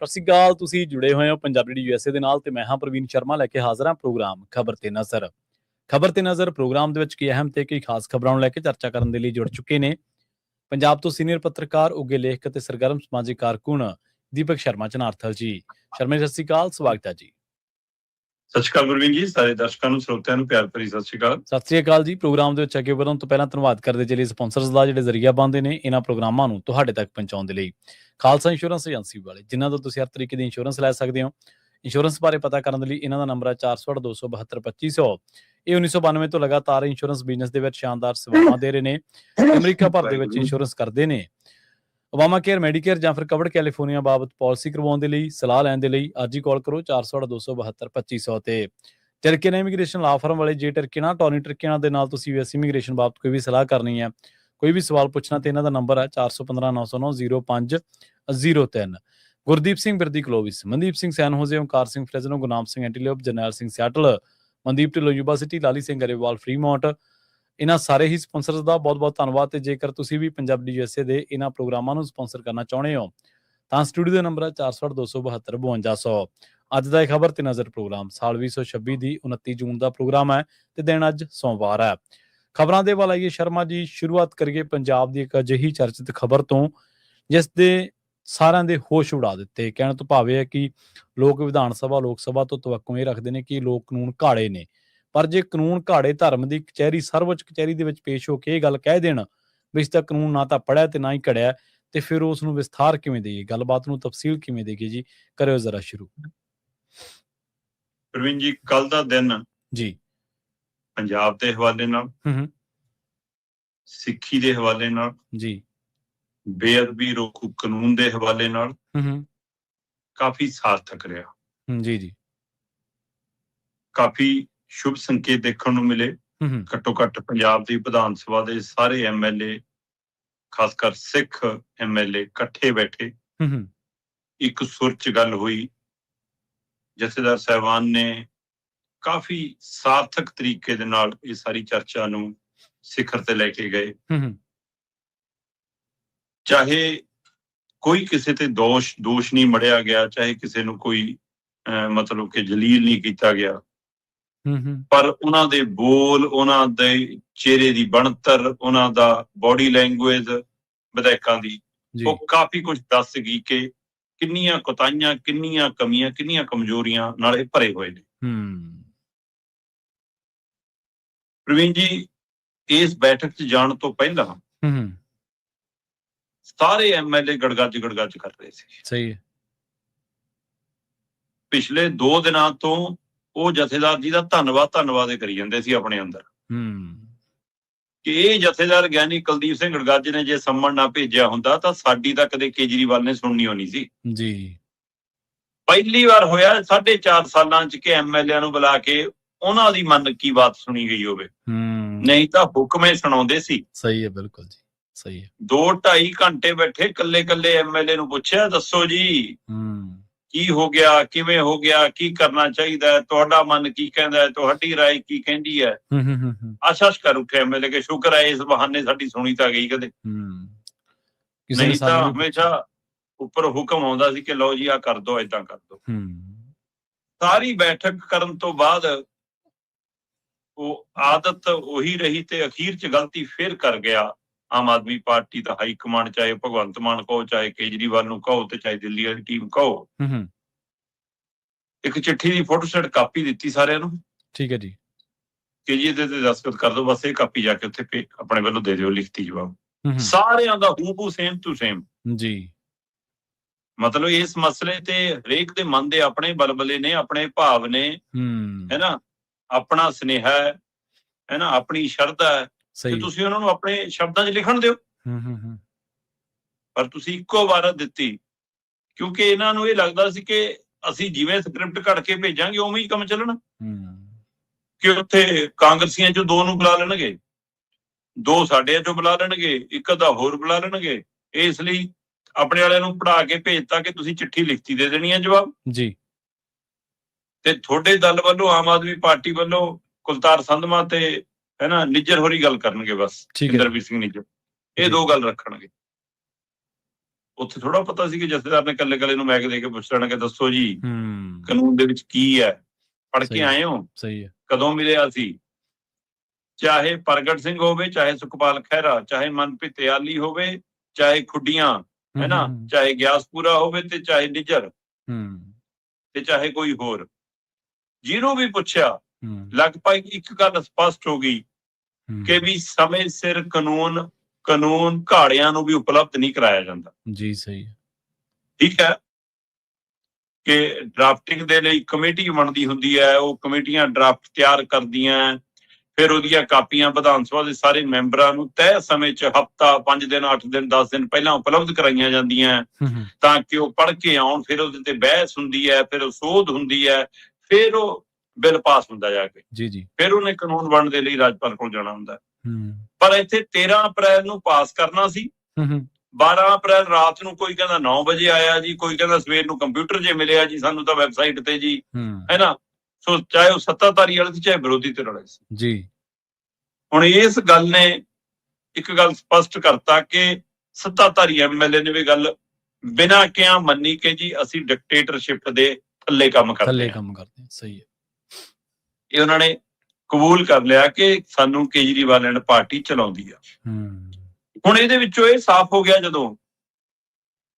ਸਤਿ ਸ਼੍ਰੀ ਅਕਾਲ। ਤੁਸੀਂ ਜੁੜੇ ਹੋਏ ਹੋ ਪੰਜਾਬੀ ਡੀ USA ਦੇ ਨਾਲ ਤੇ ਮੈਂ ਹਾਂ ਪ੍ਰਵੀਨ ਸ਼ਰਮਾ ਲੈ ਕੇ ਹਾਜ਼ਰ ਹਾਂ ਪ੍ਰੋਗਰਾਮ ਖਬਰ ਤੇ ਨਜ਼ਰ। ਖਬਰ ਤੇ ਨਜ਼ਰ ਪ੍ਰੋਗਰਾਮ ਦੇ ਵਿੱਚ ਕਈ ਅਹਿਮ ਤੇ ਕਈ ਖਾਸ ਖਬਰਾਂ ਨੂੰ ਲੈ ਕੇ ਚਰਚਾ ਕਰਨ ਦੇ ਲਈ ਜੁੜ ਚੁੱਕੇ ਨੇ ਪੰਜਾਬ ਤੋਂ ਸੀਨੀਅਰ ਪੱਤਰਕਾਰ, ਉੱਘੇ ਲੇਖਕ ਅਤੇ ਸਰਗਰਮ ਸਮਾਜਿਕ ਕਾਰਕੁਨ ਦੀਪਕ ਸ਼ਰਮਾ ਚਨਾਰਥਲ ਜੀ। ਸ਼ਰਮਾ ਜੀ, ਸਤਿ ਸ਼੍ਰੀ ਅਕਾਲ, ਸਵਾਗਤ ਹੈ ਜੀ। ਸਤਿ ਸ਼੍ਰੀ ਅਕਾਲ ਪ੍ਰਵੀਨ ਜੀ, ਸਾਰੇ ਦਰਸ਼ਕਾਂ ਨੂੰ, ਸਰੋਤਿਆਂ ਨੂੰ ਪਿਆਰ ਭਰੀ ਸਤਿ ਸ਼੍ਰੀ ਅਕਾਲ। ਸਤਿ ਸ਼੍ਰੀ ਅਕਾਲ ਜੀ। ਪ੍ਰੋਗਰਾਮ ਦੇ ਵਿੱਚ ਅੱਗੇ ਵਧਣ ਤੋਂ ਪਹਿਲਾਂ ਧੰਨਵਾਦ ਕਰਦੇ ਜਿਹੜੇ ਸਪਾਂਸਰਸ ਦਾ ਜਿਹੜੇ ਜ਼ਰੀਆ ਬਣਦੇ ਨੇ ਇਹਨਾਂ ਪ੍ਰੋਗਰਾਮਾਂ ਨੂੰ ਤੁਹਾਡੇ ਤੱਕ ਪਹੁੰਚਾਉਣ ਦੇ ਲਈ। ਖਾਲਸਾ ਇੰਸ਼ੋਰੈਂਸ ਏਜੰਸੀ ਵਾਲੇ, ਜਿਨ੍ਹਾਂ ਤੋਂ ਤੁਸੀਂ ਹਰ ਤਰੀਕੇ ਦੀ ਇੰਸ਼ੋਰੈਂਸ ਲੈ ਸਕਦੇ ਹੋ। ਇੰਸ਼ੋਰੈਂਸ ਬਾਰੇ ਪਤਾ ਕਰਨ ਦੇ ਲਈ ਇਹਨਾਂ ਦਾ ਨੰਬਰ ਹੈ 408-272-2500। ਇਹ 1992 ਤੋਂ ਲਗਾਤਾਰ ਇੰਸ਼ੋਰੈਂਸ ਬਿਜ਼ਨਸ ਦੇ ਵਿੱਚ ਸ਼ਾਨਦਾਰ ਸੇਵਾਵਾਂ ਦੇ ਰਹੇ ਨੇ। ਅਮਰੀਕਾ ਭਰ ਦੇ ਵਿੱਚ ਇੰਸ਼ੋਰੈਂਸ ਕਰਦੇ ਨੇ। ਓਬਾਮਾ ਕੇਅਰ, ਮੈਡੀਕੇਅਰ ਜਾਂ ਫਿਰ ਕਵਰਡ ਕੈਲੀਫੋਰਨੀਆ ਬਾਬਤ ਪਾਲਿਸੀ ਕਰਵਾਉਣ ਦੇ ਲਈ, ਸਲਾਹ ਲੈਣ ਦੇ ਲਈ ਅੱਜ ਹੀ ਕਾਲ ਕਰੋ 408-272-2500 ਤੇ। ਟਰਕੀਆਨਾ ਇਮੀਗ੍ਰੇਸ਼ਨ ਲਾ ਫਰਮ ਵਾਲੇ, ਜੇ ਟਰਕੀਆਨਾ ਟੋਨੀ ਟਰਕੀਆਨਾ ਦੇ ਨਾਲ ਤੁਸੀਂ US ਇਮੀਗ੍ਰੇਸ਼ਨ ਬਾਬਤ ਕੋਈ ਵੀ ਸਲਾਹ ਕਰਨੀ ਹੈ, ਕੋਈ ਵੀ ਸਵਾਲ ਪੁੱਛਣਾ, ਤੇ ਇਹਨਾਂ ਦਾ ਨੰਬਰ ਹੈ 415-909-0503। ਗੁਰਦੀਪ ਸਿੰਘ ਬਿਰਦੀ ਕਲੋਵਿਸ, ਮਨਦੀਪ ਸਿੰਘ ਸੈਨ ਹੋਜ਼ੇ, ਓਂਕਾਰ ਸਿੰਘ ਫਰੈਜ਼ਨੋ, ਗੁਰਨਾਮ ਸਿੰਘ ਐਂਟੀਲੋਪ, ਜਰਨੈਲ ਸਿੰਘ ਸਿਆਟਲ, ਮਨਦੀਪ ਢਿੱਲੋਂ ਯੂਨੀਵਰਸਿਟੀ, ਲਾਲੀ ਸਿੰਘ ਗਰੇਵਾਲ ਫਰੀਮੌਂਟ, ਇਹਨਾਂ ਸਾਰੇ ਹੀ ਸਪਾਂਸਰਸ ਦਾ ਬਹੁਤ ਬਹੁਤ ਧੰਨਵਾਦ। ਤੇ ਜੇਕਰ ਤੁਸੀਂ ਵੀ ਪੰਜਾਬੀ USA ਦੇ ਇਹਨਾਂ ਪ੍ਰੋਗਰਾਮਾਂ ਨੂੰ ਸਪਾਂਸਰ ਕਰਨਾ ਚਾਹੁੰਦੇ ਹੋ ਤਾਂ ਸਟੂਡੀਓ ਦਾ ਨੰਬਰ ਹੈ 408-272-5200। ਅੱਜ ਦਾ ਇਹ ਖਬਰ ਤੇ ਨਜ਼ਰ ਪ੍ਰੋਗਰਾਮ ਸਾਲ 2026 ਦੀ 29 ਜੂਨ ਦਾ ਪ੍ਰੋਗਰਾਮ ਹੈ ਤੇ ਦਿਨ ਅੱਜ ਸੋਮਵਾਰ ਹੈ। ਖਬਰਾਂ ਦੇ ਵੱਲ ਆਈਏ ਸ਼ਰਮਾ ਜੀ। ਸ਼ੁਰੂਆਤ ਕਰੀਏ ਪੰਜਾਬ ਦੀ ਇੱਕ ਅਜਿਹੀ ਚਰਚਿਤ ਖਬਰ ਤੋਂ ਜਿਸ ਦੇ ਸਾਰਿਆਂ ਦੇ ਹੋਸ਼ ਉਡਾ ਦਿੱਤੇ। ਕਹਿਣ ਤੋਂ ਭਾਵ ਇਹ ਹੈ ਕਿ ਲੋਕ ਵਿਧਾਨ ਸਭਾ, ਲੋਕ ਸਭਾ ਤੋਂ ਤਵੱਕੂ ਇਹ ਰੱਖਦੇ ਨੇ ਕਿ ਲੋਕ ਕਾਨੂੰਨ ਘਾੜੇ ਨੇ, ਪਰ ਜੇ ਕਾਨੂੰਨ ਘਾੜੇ ਧਰਮ ਦੀ ਕਚਹਿਰੀ, ਸਰਵਉੱਚ ਕਚਹਿਰੀ ਦੇ ਵਿੱਚ ਪੇਸ਼ ਹੋ ਕੇ ਇਹ ਗੱਲ ਕਹਿ ਦੇਣ ਵੀ ਇਸ ਦਾ ਕਾਨੂੰਨ ਨਾ ਤਾਂ ਪੜ੍ਹਿਆ ਤੇ ਨਾ ਹੀ ਘੜਿਆ, ਤੇ ਫਿਰ ਉਸ ਨੂੰ ਵਿਸਥਾਰ ਕਿਵੇਂ ਦੇਈਏ, ਗੱਲਬਾਤ ਨੂੰ ਤਫਸੀਲ ਕਿਵੇਂ ਦੇਈਏ ਜੀ? ਕਰਿਓ ਜ਼ਰਾ ਸ਼ੁਰੂ। ਪ੍ਰਵੀਨ ਜੀ, ਕੱਲ ਦਾ ਦਿਨ ਜੀ ਪੰਜਾਬ ਦੇ ਹਵਾਲੇ ਨਾਲ, ਸਿੱਖੀ ਦੇ ਹਵਾਲੇ ਨਾਲ, ਜੀ ਬੇਅਦਬੀ ਰੋਕੂ ਕਾਨੂੰਨ ਦੇ ਹਵਾਲੇ ਨਾਲ ਕਾਫੀ ਸਾਰਥਕ ਰਿਹਾ। ਜੀ ਜੀ ਕਾਫੀ ਸ਼ੁਭ ਸੰਕੇਤ ਦੇਖਣ ਨੂੰ ਮਿਲੇ। ਘੱਟੋ ਘੱਟ ਪੰਜਾਬ ਦੀ ਵਿਧਾਨ ਸਭਾ ਦੇ ਸਾਰੇ MLA, ਖਾਸ ਕਰ ਸਿੱਖ MLA ਇਕੱਠੇ ਬੈਠੇ, ਇੱਕ ਸੁਰ ਚ ਗੱਲ ਹੋਈ। ਜਥੇਦਾਰ ਸਾਹਿਬਾਨ ਨੇ ਕਾਫੀ ਸਾਰਥਕ ਤਰੀਕੇ ਦੇ ਨਾਲ ਇਹ ਸਾਰੀ ਚਰਚਾ ਨੂੰ ਸਿਖਰ ਤੇ ਲੈ ਕੇ ਗਏ। ਚਾਹੇ ਕੋਈ ਕਿਸੇ ਤੇ ਦੋਸ਼ ਨਹੀਂ ਮੜਿਆ ਗਿਆ, ਚਾਹੇ ਕਿਸੇ ਨੂੰ ਕੋਈ ਮਤਲਬ ਕਿ ਜਲੀਲ ਨਹੀਂ ਕੀਤਾ ਗਿਆ, ਪਰ ਉਹਨਾਂ ਦੇ ਬੋਲ, ਉਹਨਾਂ ਦੇ ਚਿਹਰੇ ਦੀ ਬਣਤਰ, ਉਹਨਾਂ ਦਾ ਬੋਡੀ ਲੈਂਗੁਏਜ ਵਿਧਾਇਕਾਂ ਦੀ, ਉਹ ਕਾਫੀ ਕੁਝ ਦੱਸ ਗਈ ਕਿ ਕਿੰਨੀਆਂ ਕੋਤਾਹੀਆਂ, ਕਿੰਨੀਆਂ ਕਮੀਆਂ, ਕਿੰਨੀਆਂ ਕਮਜ਼ੋਰੀਆਂ ਨਾਲ ਇਹ ਭਰੇ ਹੋਏ ਨੇ। ਪ੍ਰਵੀਨ ਜੀ, ਇਸ ਬੈਠਕ 'ਚ ਜਾਣ ਤੋਂ ਪਹਿਲਾਂ ਸਾਰੇ MLA ਗੜਗੱਜ ਕਰ ਰਹੇ ਸੀ। ਸਹੀ ਹੈ। ਪਿਛਲੇ 2 ਦਿਨਾਂ ਤੋਂ ਉਹ ਜਥੇਦਾਰ ਜੀ ਦਾ ਧੰਨਵਾਦ ਕਰੀ ਜਾਂਦੇ ਸੀ ਆਪਣੇ ਅੰਦਰ ਕਿ ਇਹ ਜਥੇਦਾਰ ਗਿਆਨੀ ਕੁਲਦੀਪ ਸਿੰਘ ਗੜਗੱਜ ਨੇ ਜੇ ਸੰਮਣ ਨਾ ਭੇਜਿਆ ਹੁੰਦਾ ਤਾਂ ਸਾਡੀ ਤਾਂ ਕਦੇ ਕੇਜਰੀਵਾਲ ਨੇ ਸੁਣਨੀ ਹੋਣੀ ਸੀ ਜੀ। ਪਹਿਲੀ ਵਾਰ ਹੋਇਆ 4.5 ਸਾਲਾਂ 'ਚ ਕਿ MLA ਨੂੰ ਬੁਲਾ ਕੇ ਉਹਨਾਂ ਦੀ ਮਨ ਕੀ ਬਾਤ ਸੁਣੀ ਗਈ ਹੋਵੇ, ਨਹੀਂ ਤਾਂ ਹੁਕਮੇ ਸੁਣਾਉਂਦੇ ਸੀ। ਸਹੀ ਹੈ, ਬਿਲਕੁਲ ਜੀ, ਸਹੀ ਹੈ। 2-2.5 ਘੰਟੇ ਬੈਠੇ, ਕੱਲੇ MLA ਨੂੰ ਪੁੱਛਿਆ, ਦੱਸੋ ਜੀ ਕੀ ਹੋ ਗਿਆ, ਕਿਵੇਂ ਹੋ ਗਿਆ, ਕੀ ਕਰਨਾ ਚਾਹੀਦਾ ਹੈ, ਤੁਹਾਡਾ ਮਨ ਕੀ ਕਹਿੰਦਾ ਹੈ, ਤੁਹਾਡੀ ਰਾਏ ਕੀ ਕਹਿੰਦੀ ਹੈ। ਆਸ਼ਾਸ਼ ਕਰ ਉੱਠੇ MLA ਕਿ ਸ਼ੁਕਰ ਹੈ ਇਸ ਬਹਾਨੇ ਸਾਡੀ ਸੁਣੀ ਤਾਂ ਗਈ ਕਦੇ, ਨਹੀਂ ਤਾਂ ਹਮੇਸ਼ਾ ਉੱਪਰ ਹੁਕਮ ਆਉਂਦਾ ਸੀ ਕਿ ਲਓ ਜੀ ਆਹ ਕਰ ਦੋ, ਏਦਾਂ ਕਰ ਦੋ। ਸਾਰੀ ਬੈਠਕ ਕਰਨ ਤੋਂ ਬਾਅਦ ਉਹ ਆਦਤ ਉਹੀ ਰਹੀ ਤੇ ਅਖੀਰ 'ਚ ਗਲਤੀ ਫੇਰ ਕਰ ਗਿਆ ਆਮ ਆਦਮੀ ਪਾਰਟੀ ਦਾ ਹਾਈ ਕਮਾਂਡ, ਚਾਹੇ ਭਗਵੰਤ ਮਾਨ ਕਹੋ, ਚਾਹੇ ਕੇਜਰੀਵਾਲ ਨੂੰ ਕਹੋ, ਤੇ ਚਾਹੇ ਦਿੱਲੀ ਵਾਲੀ ਟੀਮ ਕਹੋ। ਇੱਕ ਚਿੱਠੀ ਦੀ ਫੋਟੋਸਟੇਟ ਕਾਪੀ ਦਿੱਤੀ ਸਾਰਿਆਂ ਨੂੰ। ਠੀਕ ਹੈ ਜੀ, ਕਿ ਜੀ ਇਹਦੇ ਤੇ ਦਸਤਖਤ ਕਰ ਦਿਓ, ਬਸ ਇਹ ਕਾਪੀ ਜਾ ਕੇ ਉੱਥੇ ਆਪਣੇ ਵੱਲੋਂ ਦੇ ਦਿਓ ਲਿਖਤੀ ਜਵਾਬ। ਸਾਰਿਆਂ ਦਾ ਹੂਬਹੂ ਸੇਮ ਟੂ ਸੇਮ ਜੀ। ਮਤਲਬ ਇਸ ਮਸਲੇ ਤੇ ਹਰੇਕ ਦੇ ਮਨ ਦੇ ਆਪਣੇ ਬਲਬਲੇ ਨੇ, ਆਪਣੇ ਭਾਵ ਨੇ, ਹੈ ਨਾ, ਆਪਣਾ ਸੁਨੇਹਾ ਹੈ ਨਾ, ਆਪਣੀ ਸ਼ਰਧਾ ਹੈ, ਤੇ ਤੁਸੀਂ ਉਹਨਾਂ ਨੂੰ ਆਪਣੇ ਸ਼ਬਦਾਂ 'ਚ ਲਿਖਣ ਦਿਓ। ਪਰ ਤੁਸੀਂ ਇੱਕੋ ਵਾਰ ਦਿੱਤੀ, ਕਿਉਂਕਿ ਇਹਨਾਂ ਨੂੰ ਇਹ ਲੱਗਦਾ ਸੀ ਕਿ ਅਸੀਂ ਜਿਵੇਂ ਸਕ੍ਰਿਪਟ ਕੱਢ ਕੇ ਭੇਜਾਂਗੇ ਉਵੇਂ ਹੀ ਕੰਮ ਚੱਲਣਾ, ਕਿ ਉੱਥੇ ਕਾਂਗਰਸੀਆਂ 'ਚੋਂ 2 ਨੂੰ ਬੁਲਾ ਲੈਣਗੇ, 2 ਸਾਡੇ 'ਚੋਂ ਬੁਲਾ ਲੈਣਗੇ, 1 ਅੱਧਾ ਹੋਰ ਬੁਲਾ ਲੈਣਗੇ। ਇਸ ਲਈ ਆਪਣੇ ਵਾਲਿਆਂ ਨੂੰ ਪੜ੍ਹਾ ਕੇ ਭੇਜਤਾ ਕਿ ਤੁਸੀਂ ਚਿੱਠੀ ਲਿਖਤੀ ਦੇ ਦੇਣੀ ਹੈ ਜਵਾਬ ਜੀ, ਤੇ ਤੁਹਾਡੇ ਦਲ ਵੱਲੋਂ, ਆਮ ਆਦਮੀ ਪਾਰਟੀ ਵੱਲੋਂ ਕੁਲਤਾਰ ਸੰਧਮਾ ਤੇ ਹੈ ਨਾ ਨਿੱਜਰ ਹੋਰੀ ਗੱਲ ਕਰਨਗੇ, ਬਸ ਇੰਦਰਵੀਰ ਸਿੰਘ ਨਿੱਜਰ, ਇਹ 2 ਗੱਲ ਰੱਖਣਗੇ। ਉੱਥੇ ਥੋੜਾ ਪਤਾ ਸੀ ਕਿ ਜਥੇਦਾਰ ਨੇ ਕੱਲੇ ਨੂੰ ਮੈਕ ਦੇ ਕੇ ਪੁੱਛ ਲੈਣਾ ਕਿ ਦੱਸੋ ਜੀ ਕਾਨੂੰਨ ਦੇ ਵਿੱਚ ਕੀ ਹੈ, ਪੜ੍ਹ ਕੇ ਆਏ ਹੋ, ਸਹੀ ਹੈ, ਕਦੋਂ ਮਿਲਿਆ ਸੀ। ਚਾਹੇ ਪ੍ਰਗਟ ਸਿੰਘ ਹੋਵੇ, ਚਾਹੇ ਸੁਖਪਾਲ ਖਹਿਰਾ, ਚਾਹੇ ਮਨਪ੍ਰੀਤ ਇਆਲੀ ਹੋਵੇ, ਚਾਹੇ ਖੁੱਡੀਆਂ, ਹੈ ਨਾ, ਚਾਹੇ ਗਿਆਸਪੁਰਾ ਹੋਵੇ ਤੇ ਚਾਹੇ ਨਿੱਜਰ ਤੇ ਚਾਹੇ ਕੋਈ ਹੋਰ, ਜਿਹਨੂੰ ਵੀ ਪੁੱਛਿਆ ਲਗਭਗ ਇੱਕ ਗੱਲ ਸਪਸ਼ਟ ਹੋ ਗਈ ਕਿ ਵੀ ਸਮੇਂ ਸਿਰ ਕਾਨੂੰਨ ਘਾੜਿਆਂ ਨੂੰ ਵੀ ਉਪਲਬਧ ਨਹੀਂ ਕਰਾਇਆ ਜਾਂਦਾ। ਜੀ ਸਹੀ ਹੈ, ਠੀਕ ਹੈ ਕਿ ਡਰਾਫਟਿੰਗ ਦੇ ਲਈ ਕਮੇਟੀ ਬਣਦੀ ਹੁੰਦੀ ਹੈ, ਉਹ ਕਮੇਟੀਆਂ ਡਰਾਫਟ ਤਿਆਰ ਕਰਦੀਆਂ, ਫਿਰ ਉਹਦੀਆਂ ਕਾਪੀਆਂ ਵਿਧਾਨ ਸਭਾ ਦੇ ਸਾਰੇ ਮੈਂਬਰਾਂ ਨੂੰ ਤੈਅ ਸਮੇਂ 'ਚ ਹਫ਼ਤਾ, 5 ਦਿਨ, 8 ਦਿਨ, 10 ਦਿਨ ਪਹਿਲਾਂ ਉਪਲਬਧ ਕਰਾਈਆਂ ਜਾਂਦੀਆਂ ਤਾਂ ਕਿ ਉਹ ਪੜ੍ਹ ਕੇ ਆਉਣ। ਫਿਰ ਉਹਦੇ ਤੇ ਬਹਿਸ ਹੁੰਦੀ ਹੈ, ਫਿਰ ਉਹ ਸੋਧ ਹੁੰਦੀ ਹੈ, ਫਿਰ ਉਹ ਬਿੱਲ ਪਾਸ ਹੁੰਦਾ ਜਾ ਕੇ। ਜੀ ਫਿਰ ਉਹਨੇ ਕਾਨੂੰਨ ਬਣਨ ਦੇ ਲਈ ਰਾਜਪਾਲ ਕੋਲ ਜਾਣਾ ਹੁੰਦਾ। ਪਰ ਇੱਥੇ 13 ਅਪ੍ਰੈਲ ਨੂੰ ਪਾਸ ਕਰਨਾ ਸੀ। 12 ਅਪ੍ਰੈਲ ਰਾਤ ਨੂੰ ਕੋਈ ਕਹਿੰਦਾ 9 ਵਜੇ ਆਇਆ ਜੀ, ਕੋਈ ਕਹਿੰਦਾ ਸਵੇਰ ਨੂੰ ਕੰਪਿਊਟਰ 'ਚ ਮਿਲਿਆ ਜੀ, ਸਾਨੂੰ ਤਾਂ ਵੈਬਸਾਈਟ ਤੇ ਜੀ, ਹੈ ਨਾ। ਸੋ ਚਾਹੇ ਉਹ ਸੱਤਾਧਾਰੀ ਵਾਲੇ ਸੀ, ਚਾਹੇ ਵਿਰੋਧੀ ਧਿਰ ਵਾਲੇ ਸੀ ਜੀ। ਹੁਣ ਇਸ ਗੱਲ ਨੇ ਇੱਕ ਗੱਲ ਸਪਸ਼ਟ ਕਰਤਾ ਕਿ ਸੱਤਾਧਾਰੀ ਐਮਐਲਏ ਨੇ ਵੀ ਗੱਲ ਬਿਨਾਂ ਕਿਹਾ ਮੰਨੀ ਕਿ ਜੀ ਅਸੀਂ ਡਿਕਟੇਟਰਸ਼ਿਪ ਦੇ ਥੱਲੇ ਕੰਮ ਕਰਦੇ ਹਾਂ। ਸਹੀ ਹੈ, ਇਹ ਉਹਨਾਂ ਨੇ ਕਬੂਲ ਕਰ ਲਿਆ ਕਿ ਸਾਨੂੰ ਕੇਜਰੀਵਾਲ ਐਂਡ ਪਾਰਟੀ ਚਲਾਉਂਦੀ ਆ। ਹੁਣ ਇਹਦੇ ਵਿੱਚੋਂ ਇਹ ਸਾਫ਼ ਹੋ ਗਿਆ ਜਦੋਂ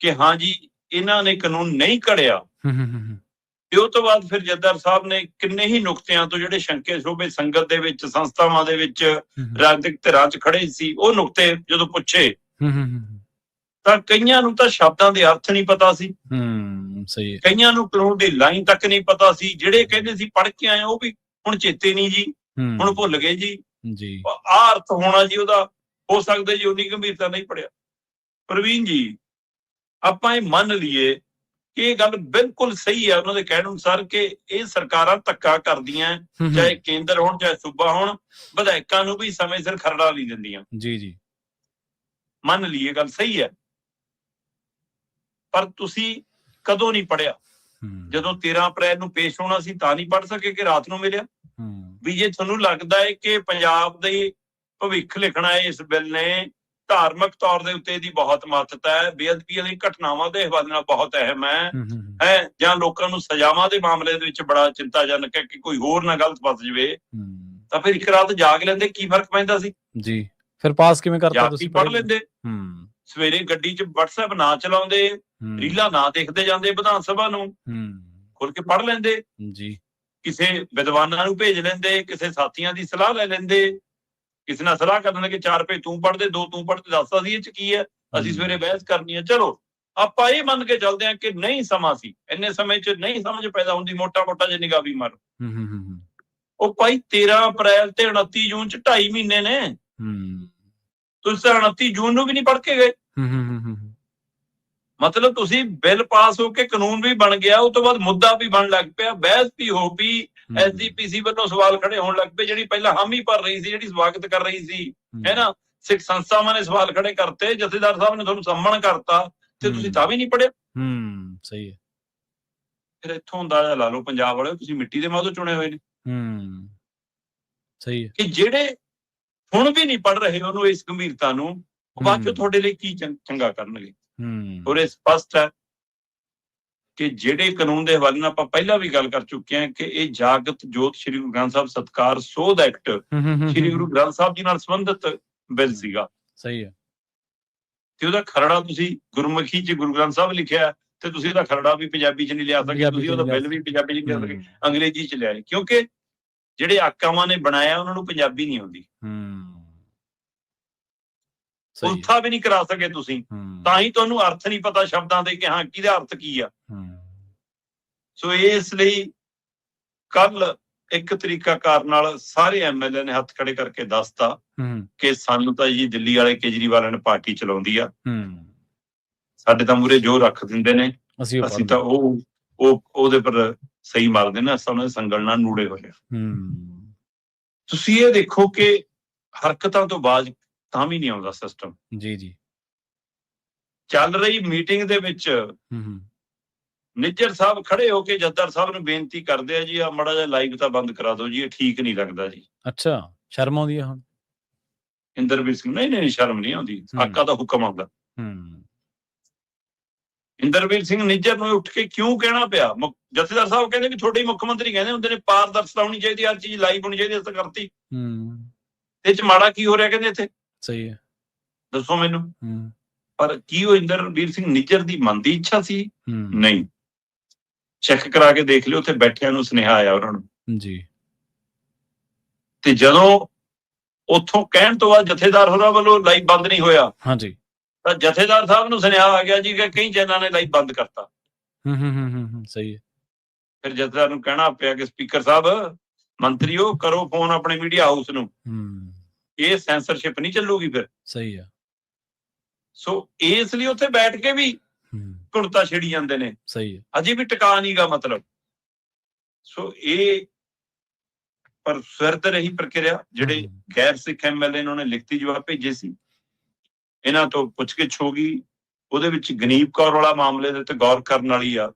ਕਿ ਹਾਂ ਜੀ ਇਹਨਾਂ ਨੇ ਕਾਨੂੰਨ ਨਹੀਂ ਘੜਿਆ, ਤੇ ਉਹ ਤੋਂ ਬਾਅਦ ਫਿਰ ਜੱਦਰ ਸਾਹਿਬ ਨੇ ਕਿੰਨੇ ਹੀ ਨੁਕਤਿਆਂ ਤੋਂ ਜਿਹੜੇ ਸ਼ੰਕੇ ਸ਼ੋਭੇ ਸੰਗਤ ਦੇ ਵਿੱਚ, ਸੰਸਥਾਵਾਂ ਦੇ ਵਿੱਚ, ਰਾਜਨੀਤਿਕ ਧਿਰਾਂ 'ਚ ਖੜੇ ਸੀ, ਉਹ ਨੁਕਤੇ ਜਦੋਂ ਪੁੱਛੇ ਤਾਂ ਕਈਆਂ ਨੂੰ ਤਾਂ ਸ਼ਬਦਾਂ ਦੇ ਅਰਥ ਨਹੀਂ ਪਤਾ ਸੀ, ਸਹੀ ਹੈ, ਕਈਆਂ ਨੂੰ ਕਾਨੂੰਨ ਦੀ ਲਾਈਨ ਤੱਕ ਨਹੀਂ ਪਤਾ ਸੀ। ਜਿਹੜੇ ਕਹਿੰਦੇ ਸੀ ਪੜ੍ਹ ਕੇ ਆਏ ਉਹ ਵੀ ਹੁਣ ਚੇਤੇ ਨਹੀਂ ਜੀ, ਹੁਣ ਭੁੱਲ ਗਏ ਜੀ। ਆਹ ਅਰਥ ਹੋਣਾ ਜੀ ਉਹਦਾ, ਹੋ ਸਕਦਾ ਜੀ ਉਨੀ ਗੰਭੀਰਤਾ ਨਹੀਂ ਪੜਿਆ। ਪ੍ਰਵੀਨ ਜੀ, ਆਪਾਂ ਇਹ ਮੰਨ ਲਈਏ ਕਿ ਇਹ ਗੱਲ ਬਿਲਕੁਲ ਸਹੀ ਹੈ ਉਹਨਾਂ ਦੇ ਕਹਿਣ ਅਨੁਸਾਰ ਕਿ ਇਹ ਸਰਕਾਰਾਂ ਧੱਕਾ ਕਰਦੀਆਂ, ਚਾਹੇ ਕੇਂਦਰ ਹੋਣ ਚਾਹੇ ਸੂਬਾ ਹੋਣ, ਵਿਧਾਇਕਾਂ ਨੂੰ ਵੀ ਸਮੇਂ ਸਿਰ ਖਰੜਾ ਨਹੀਂ ਦਿੰਦੀਆਂ। ਜੀ ਮੰਨ ਲਈਏ ਗੱਲ ਸਹੀ ਹੈ, ਪਰ ਤੁਸੀਂ ਕਦੋਂ ਨਹੀਂ ਪੜਿਆ? ਜਦੋਂ 13 ਅਪ੍ਰੈਲ ਨੂੰ ਪੇਸ਼ ਹੋਣਾ ਸੀ ਤਾਂ ਨਹੀਂ ਪੜ ਸਕੇ ਕਿ ਰਾਤ ਨੂੰ ਮਿਲਿਆ? ਵੀ ਜੇ ਤੁਹਾਨੂੰ ਲੱਗਦਾ ਹੈ ਕਿ ਪੰਜਾਬ ਦੇ ਭਵਿੱਖ ਲਿਖਣਾ ਇਸ ਬਿੱਲ ਨੇ, ਧਾਰਮਿਕ ਤੌਰ ਦੇ ਉੱਤੇ ਇਹਦੀ ਬਹੁਤ ਮਹੱਤਤਾ ਹੈ, ਬੇਅਦਬੀ ਵਾਲੀ ਘਟਨਾਵਾਂ ਦੇ ਹਵਾਲੇ ਨਾਲ ਬਹੁਤ ਅਹਿਮ ਹੈ, ਜਾਂ ਲੋਕਾਂ ਨੂੰ ਸਜ਼ਾਵਾਂ ਦੇ ਮਾਮਲੇ ਦੇ ਵਿੱਚ ਬੜਾ ਚਿੰਤਾਜਨਕ ਹੈ ਕਿ ਕੋਈ ਹੋਰ ਨਾ ਗਲਤ ਫਸ ਜਾਵੇ, ਤਾਂ ਫਿਰ ਇੱਕ ਰਾਤ ਜਾਗ ਲੈਂਦੇ, ਕੀ ਫਰਕ ਪੈਂਦਾ ਸੀ ਜੀ। ਫਿਰ ਪਾਸ ਕਿਵੇਂ ਕਰਤਾ ਤੁਸੀਂ? ਪੜ੍ਹ ਲੈਂਦੇ, ਸਵੇਰੇ ਗੱਡੀ 'ਚ WhatsApp ਨਾ ਚਲਾਉਂਦੇ, ਰੀਲਾਂ ਨਾ ਦੇਖਦੇ ਜਾਂਦੇ, ਵਿਧਾਨ ਸਭਾ ਨੂੰ ਖੁੱਲ ਕੇ ਪੜ੍ਹ ਲੈਂਦੇ ਜੀ। ਕਿਸੇ ਵਿਦਵਾਨਾਂ ਨੂੰ ਭੇਜ ਲੈਂਦੇ, ਕਿਸੇ ਸਾਥੀਆਂ ਦੀ ਸਲਾਹ ਲੈ ਲੈਂਦੇ, ਕਿਸੇ ਨਾਲ ਸਲਾਹ ਕਰਨ ਲੱਗੇ 4 ਪੇਜ ਤੂੰ ਪੜ੍ਹਦੇ, 2 ਤੂੰ ਪੜ੍ਹਦੇ, ਦੱਸ ਅਸੀਂ ਇਹ 'ਚ ਕੀ ਹੈ, ਅਸੀਂ ਸਵੇਰੇ ਬਹਿਸ ਕਰਨੀ ਹੈ। ਚਲੋ ਆਪਾਂ ਇਹ ਮੰਨ ਕੇ ਚੱਲਦੇ ਹਾਂ ਕਿ ਨਹੀਂ ਸਮਾਂ ਸੀ, ਇੰਨੇ ਸਮੇਂ 'ਚ ਨਹੀਂ ਸਮਝ ਪੈਦਾ ਹੁੰਦੀ, ਮੋਟਾ ਜੇ ਨਿਗਾਹ ਵੀ ਮਾਰੋ। ਉਹ ਭਾਈ 13 ਅਪ੍ਰੈਲ ਤੇ 29 ਜੂਨ 'ਚ 2.5 ਮਹੀਨੇ ਨੇ। ਤੁਸੀਂ ਤਾਂ 29 ਜੂਨ ਨੂੰ ਵੀ ਨਹੀਂ ਪੜ੍ਹ ਕੇ ਗਏ। ਮਤਲਬ ਤੁਸੀਂ ਬਿੱਲ ਪਾਸ ਹੋ ਕੇ ਕਾਨੂੰਨ ਵੀ ਬਣ ਗਿਆ, ਉਸ ਤੋਂ ਬਾਅਦ ਮੁੱਦਾ ਵੀ ਬਣ ਲੱਗ ਪਿਆ, ਬਹਿਸ ਵੀ ਹੋ ਪਈ, ਐਸਜੀਪੀਸੀ ਵੱਲੋਂ ਸਵਾਲ ਖੜੇ ਹੋਣ ਲੱਗ ਪਏ, ਜਿਹੜੀ ਪਹਿਲਾਂ ਹਾਮੀ ਭਰ ਰਹੀ ਸੀ, ਜਿਹੜੀ ਸਵਾਗਤ ਕਰ ਰਹੀ ਸੀ, ਹੈ ਨਾ, ਸਿੱਖ ਸੰਸਥਾਵਾਂ ਨੇ ਸਵਾਲ ਖੜੇ ਕਰਤੇ, ਜਥੇਦਾਰ ਸਾਹਿਬ ਨੇ ਤੁਹਾਨੂੰ ਸੰਮਣ ਕਰਤਾ ਤੇ ਤੁਸੀਂ ਤਾਂ ਵੀ ਨਹੀਂ ਪੜ੍ਹਿਆ। ਸਹੀ ਹੈ। ਫਿਰ ਇੱਥੋਂ ਅੰਦਾਜ਼ਾ ਲਾ ਲਓ ਪੰਜਾਬ ਵਾਲੇ, ਤੁਸੀਂ ਮਿੱਟੀ ਦੇ ਮਾਧੋ ਚੁਣੇ ਹੋਏ ਨੇ। ਸਹੀ ਹੈ ਕਿ ਜਿਹੜੇ ਹੁਣ ਵੀ ਨਹੀਂ ਪੜ੍ਹ ਰਹੇ ਉਹਨੂੰ, ਇਸ ਗੰਭੀਰਤਾ ਨੂੰ, ਬਾਅਦ ਚੋਂ ਤੁਹਾਡੇ ਲਈ ਕੀ ਚੰਗਾ ਕਰਨਗੇ। ਔਰ ਇਹ ਸਪਸ਼ਟ ਹੈ ਕਿ ਜਿਹੜੇ ਕਾਨੂੰਨ ਦੇ ਹਵਾਲੇ ਨਾਲ ਆਪਾਂ ਪਹਿਲਾਂ ਵੀ ਗੱਲ ਕਰ ਚੁੱਕੇ ਹਾਂ ਕਿ ਇਹ ਜਾਗਤ ਜੋਤ ਸ੍ਰੀ ਗੁਰੂ ਗ੍ਰੰਥ ਸਾਹਿਬ ਸਤਕਾਰ ਸੋਧ ਐਕਟ ਸ੍ਰੀ ਗੁਰੂ ਗ੍ਰੰਥ ਸਾਹਿਬ ਜੀ ਨਾਲ ਸੰਬੰਧਿਤ ਬਿੱਲ ਸੀਗਾ। ਸਹੀ ਹੈ। ਤੇ ਉਹਦਾ ਖਰੜਾ ਤੁਸੀਂ ਗੁਰਮੁਖੀ 'ਚ ਗੁਰੂ ਗ੍ਰੰਥ ਸਾਹਿਬ ਲਿਖਿਆ ਤੇ ਤੁਸੀਂ ਉਹਦਾ ਖਰੜਾ ਵੀ ਪੰਜਾਬੀ 'ਚ ਨਹੀਂ ਲਿਆ ਸਕੇ, ਤੁਸੀਂ ਉਹਦਾ ਬਿੱਲ ਵੀ ਪੰਜਾਬੀ 'ਚ ਨਹੀਂ ਲਿਆ ਸਕੇ, ਅੰਗਰੇਜ਼ੀ 'ਚ ਲਿਆਏ, ਕਿਉਂਕਿ ਜਿਹੜੇ ਆਕਾਵਾਂ ਨੇ ਬਣਾਇਆ ਉਹਨਾਂ ਨੂੰ ਪੰਜਾਬੀ ਨਹੀਂ ਆਉਂਦੀ। ਉਲਥਾ ਵੀ ਨਹੀਂ ਕਰਾ ਸਕੇ ਤੁਸੀਂ, ਤਾਂ ਹੀ ਤੁਹਾਨੂੰ ਅਰਥ ਨਹੀਂ ਪਤਾ ਸ਼ਬਦਾਂ ਦੇ ਕਿ ਹਾਂ ਕਿਹਦਾ ਅਰਥ ਕੀ ਆ। ਸੋ ਇਸ ਲਈ ਕੱਲ ਇੱਕ ਤਰੀਕਾਕਾਰ ਨਾਲ ਸਾਰੇ ਐਮਐਲਏ ਨੇ ਹੱਥ ਖੜੇ ਕਰਕੇ ਦੱਸਤਾ ਕਿ ਸਾਨੂੰ ਤਾਂ ਜੀ ਦਿੱਲੀ ਵਾਲੇ ਕੇਜਰੀਵਾਲ ਨੇ ਪਾਰਟੀ ਚਲਾਉਂਦੀ ਆ, ਸਾਡੇ ਤਾਂ ਮੂਹਰੇ ਜੋ ਰੱਖ ਦਿੰਦੇ ਨੇ, ਅਸੀਂ ਤਾਂ ਉਹਦੇ ਪਰ ਸਹੀ ਮਾਰਦੇ ਨੇ, ਅਸੀਂ ਉਹਨਾਂ ਦੇ ਸੰਗਲ ਨਾਲ ਨੂੜੇ ਹੋਏ ਆ। ਤੁਸੀਂ ਇਹ ਦੇਖੋ ਕਿ ਹਰਕਤਾਂ ਤੋਂ ਬਾਅਦ ਤਾਂ ਵੀ ਨਹੀਂ ਆਉਂਦਾ ਸਿਸਟਮ। ਜੀ ਚੱਲ ਰਹੀ ਮੀਟਿੰਗ ਦੇ ਵਿੱਚ ਨਿੱਜਰ ਸਾਹਿਬ ਖੜੇ ਹੋ ਕੇ ਜੱਦਰ ਸਾਹਿਬ ਨੂੰ ਬੇਨਤੀ ਕਰਦੇ ਆ ਜੀ, ਆ ਮਾੜਾ ਜਿਹਾ ਲਾਈਵ ਤਾਂ ਬੰਦ ਕਰਾ ਦਿਓ ਜੀ, ਇਹ ਠੀਕ ਨਹੀਂ ਲੱਗਦਾ ਜੀ। ਅੱਛਾ, ਸ਼ਰਮ ਆਉਂਦੀ ਆ ਹੁਣ ਇੰਦਰਵੀਰ ਸਿੰਘ? ਨਹੀਂ ਸ਼ਰਮ ਨਹੀਂ ਆਉਂਦੀ, ਆਕਾ ਦਾ ਹੁਕਮ ਆਉਂਦਾ। ਇੰਦਰਵੀਰ ਸਿੰਘ ਨਿੱਜਰ ਨੂੰ ਉੱਠ ਕੇ ਕਿਉਂ ਕਹਿਣਾ ਪਿਆ? ਜਥੇਦਾਰ ਸਾਹਿਬ ਕਹਿੰਦੇ ਵੀ ਤੁਹਾਡੇ ਮੁੱਖ ਮੰਤਰੀ ਕਹਿੰਦੇ ਹੁੰਦੇ ਨੇ ਪਾਰਦਰਸ਼ਤਾ ਹੋਣੀ ਚਾਹੀਦੀ, ਹਰ ਚੀਜ਼ ਲਾਈਵ ਹੋਣੀ ਚਾਹੀਦੀ, ਅਸੀਂ ਕਰਤੀ। ਇਹ ਚ ਮਾੜਾ ਕੀ ਹੋ ਰਿਹਾ ਕਹਿੰਦੇ ਇੱਥੇ? ਸਹੀ ਹੈ, ਦੱਸੋ ਮੈਨੂੰ। ਪਰ ਕੀ ਉਹ ਇੰਦਰਵੀਰ ਸਿੰਘ ਨਿੱਜਰ ਦੀ ਮਨ ਦੀ ਇੱਛਾ ਸੀ? ਨਹੀਂ। ਚੈੱਕ ਕਰਾ ਕੇ ਦੇਖ ਲਿਓ, ਉੱਥੇ ਬੈਠਿਆਂ ਨੂੰ ਸੁਨੇਹਾ ਆਇਆ ਉਹਨਾਂ ਨੂੰ ਜੀ। ਤੇ ਜਦੋਂ ਉੱਥੋਂ ਕਹਿਣ ਤੋਂ ਬਾਅਦ ਜਥੇਦਾਰ ਹੋਰਾਂ ਵੱਲੋਂ ਲਾਈਵ ਬੰਦ ਨਹੀਂ ਹੋਇਆ, ਹਾਂਜੀ, ਤਾਂ ਜਥੇਦਾਰ ਸਾਹਿਬ ਨੂੰ ਸੁਨੇਹਾ ਆ ਗਿਆ ਜੀ ਕਿ ਕਈ ਚੈਨਲਾਂ ਨੇ ਲਾਈਵ ਬੰਦ ਕਰਤਾ। ਸਹੀ ਹੈ। ਫਿਰ ਜਥੇਦਾਰ ਨੂੰ ਕਹਿਣਾ ਪਿਆ ਕਿ ਸਪੀਕਰ ਸਾਹਿਬ, ਮੰਤਰੀਓ, ਕਰੋ ਫੋਨ ਆਪਣੇ ਮੀਡੀਆ ਹਾਊਸ ਨੂੰ, ਇਹ ਸੈਂਸਰਸ਼ਿਪ ਨਹੀਂ ਚੱਲੂਗੀ ਫਿਰ। ਸਹੀ ਆ। ਸੋ ਇਸ ਲਈ ਉੱਥੇ ਬੈਠ ਕੇ ਵੀ ਘੁਣਤਾ ਛੇੜੀ ਜਾਂਦੇ ਨੇ। ਸਹੀ ਹੈ। ਅਜੇ ਵੀ ਟਿਕਾ ਨਹੀਂਗਾ ਮਤਲਬ। ਸੋ ਇਹ ਪਰ ਸਵਰਤ ਰਹੀ ਪ੍ਰਕਿਰਿਆ। ਜਿਹੜੇ ਗੈਰ ਸਿੱਖ MLA ਇਹਨਾਂ ਨੇ ਲਿਖਤੀ ਜਵਾਬ ਭੇਜੇ ਸੀ, ਇਹਨਾਂ ਤੋਂ ਪੁੱਛਗਿੱਛ ਹੋ ਗਈ। ਉਹਦੇ ਵਿੱਚ ਗਨੀਪ ਕੌਰ ਵਾਲਾ ਮਾਮਲੇ ਦੇ ਉੱਤੇ ਗੌਰ ਕਰਨ ਵਾਲੀ ਆ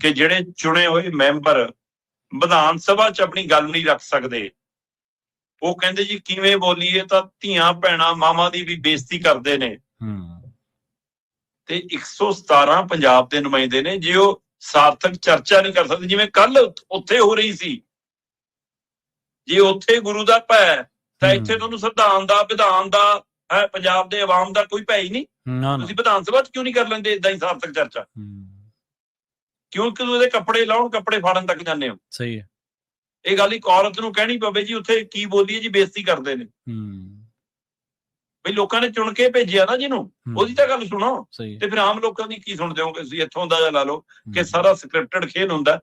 ਕਿ ਜਿਹੜੇ ਚੁਣੇ ਹੋਏ ਮੈਂਬਰ ਵਿਧਾਨ ਸਭਾ 'ਚ ਆਪਣੀ ਗੱਲ ਨਹੀਂ ਰੱਖ ਸਕਦੇ। ਉਹ ਕਹਿੰਦੇ ਜੀ ਕਿਵੇਂ ਬੋਲੀਏ, ਤਾਂ ਧੀਆਂ ਭੈਣਾਂ ਮਾਵਾਂ ਦੀ ਵੀ ਬੇਇੱਜ਼ਤੀ ਕਰਦੇ ਨੇ। ਤੇ 117 ਪੰਜਾਬ ਦੇ ਨੁਮਾਇੰਦੇ ਨੇ, ਜੇ ਉਹ ਸਾਰਥਕ ਚਰਚਾ ਨਹੀਂ ਕਰ ਸਕਦੇ, ਜਿਵੇਂ ਕੱਲ ਉੱਥੇ ਹੋ ਰਹੀ ਸੀ, ਜੇ ਉੱਥੇ ਗੁਰੂ ਦਾ ਭੈ ਤਾਂ ਇੱਥੇ ਤੁਹਾਨੂੰ ਸੰਵਿਧਾਨ ਦਾ, ਵਿਧਾਨ ਦਾ, ਪੰਜਾਬ ਦੇ ਆਵਾਮ ਦਾ ਕੋਈ ਭੈ ਹੀ ਨਹੀਂ। ਤੁਸੀਂ ਵਿਧਾਨ ਸਭਾ 'ਚ ਕਿਉਂ ਨਹੀਂ ਕਰ ਲੈਂਦੇ ਏਦਾਂ ਹੀ ਸਾਰਥਕ ਚਰਚਾ? ਕਿਉਂਕਿ ਉਹਦੇ ਕੱਪੜੇ ਲਾਉਣ, ਕੱਪੜੇ ਫਾੜਨ ਤੱਕ ਜਾਂਦੇ ਹੋ। ਸਹੀ ਹੈ। ਇਹ ਗੱਲ ਇੱਕ ਔਰਤ ਨੂੰ ਕਹਿਣੀ ਪਵੇ ਜੀ ਉੱਥੇ ਕੀ ਬੋਲੀਏ ਜੀ, ਬੇਇੱਜ਼ਤੀ ਕਰਦੇ ਨੇ। ਬਈ ਲੋਕਾਂ ਨੇ ਚੁਣ ਕੇ ਭੇਜਿਆ ਨਾ ਜਿਹਨੂੰ, ਉਹਦੀ ਤਾਂ ਗੱਲ ਸੁਣੋ। ਤੇ ਫਿਰ ਆਮ ਲੋਕਾਂ ਦੀ ਕੀ ਸੁਣਦੇ ਹੋ? ਤੁਸੀਂ ਇੱਥੋਂ ਦਾ ਲਾ ਲਓ ਕਿ ਸਾਰਾ ਸਕ੍ਰਿਪਟਡ ਖੇਲ ਹੁੰਦਾ।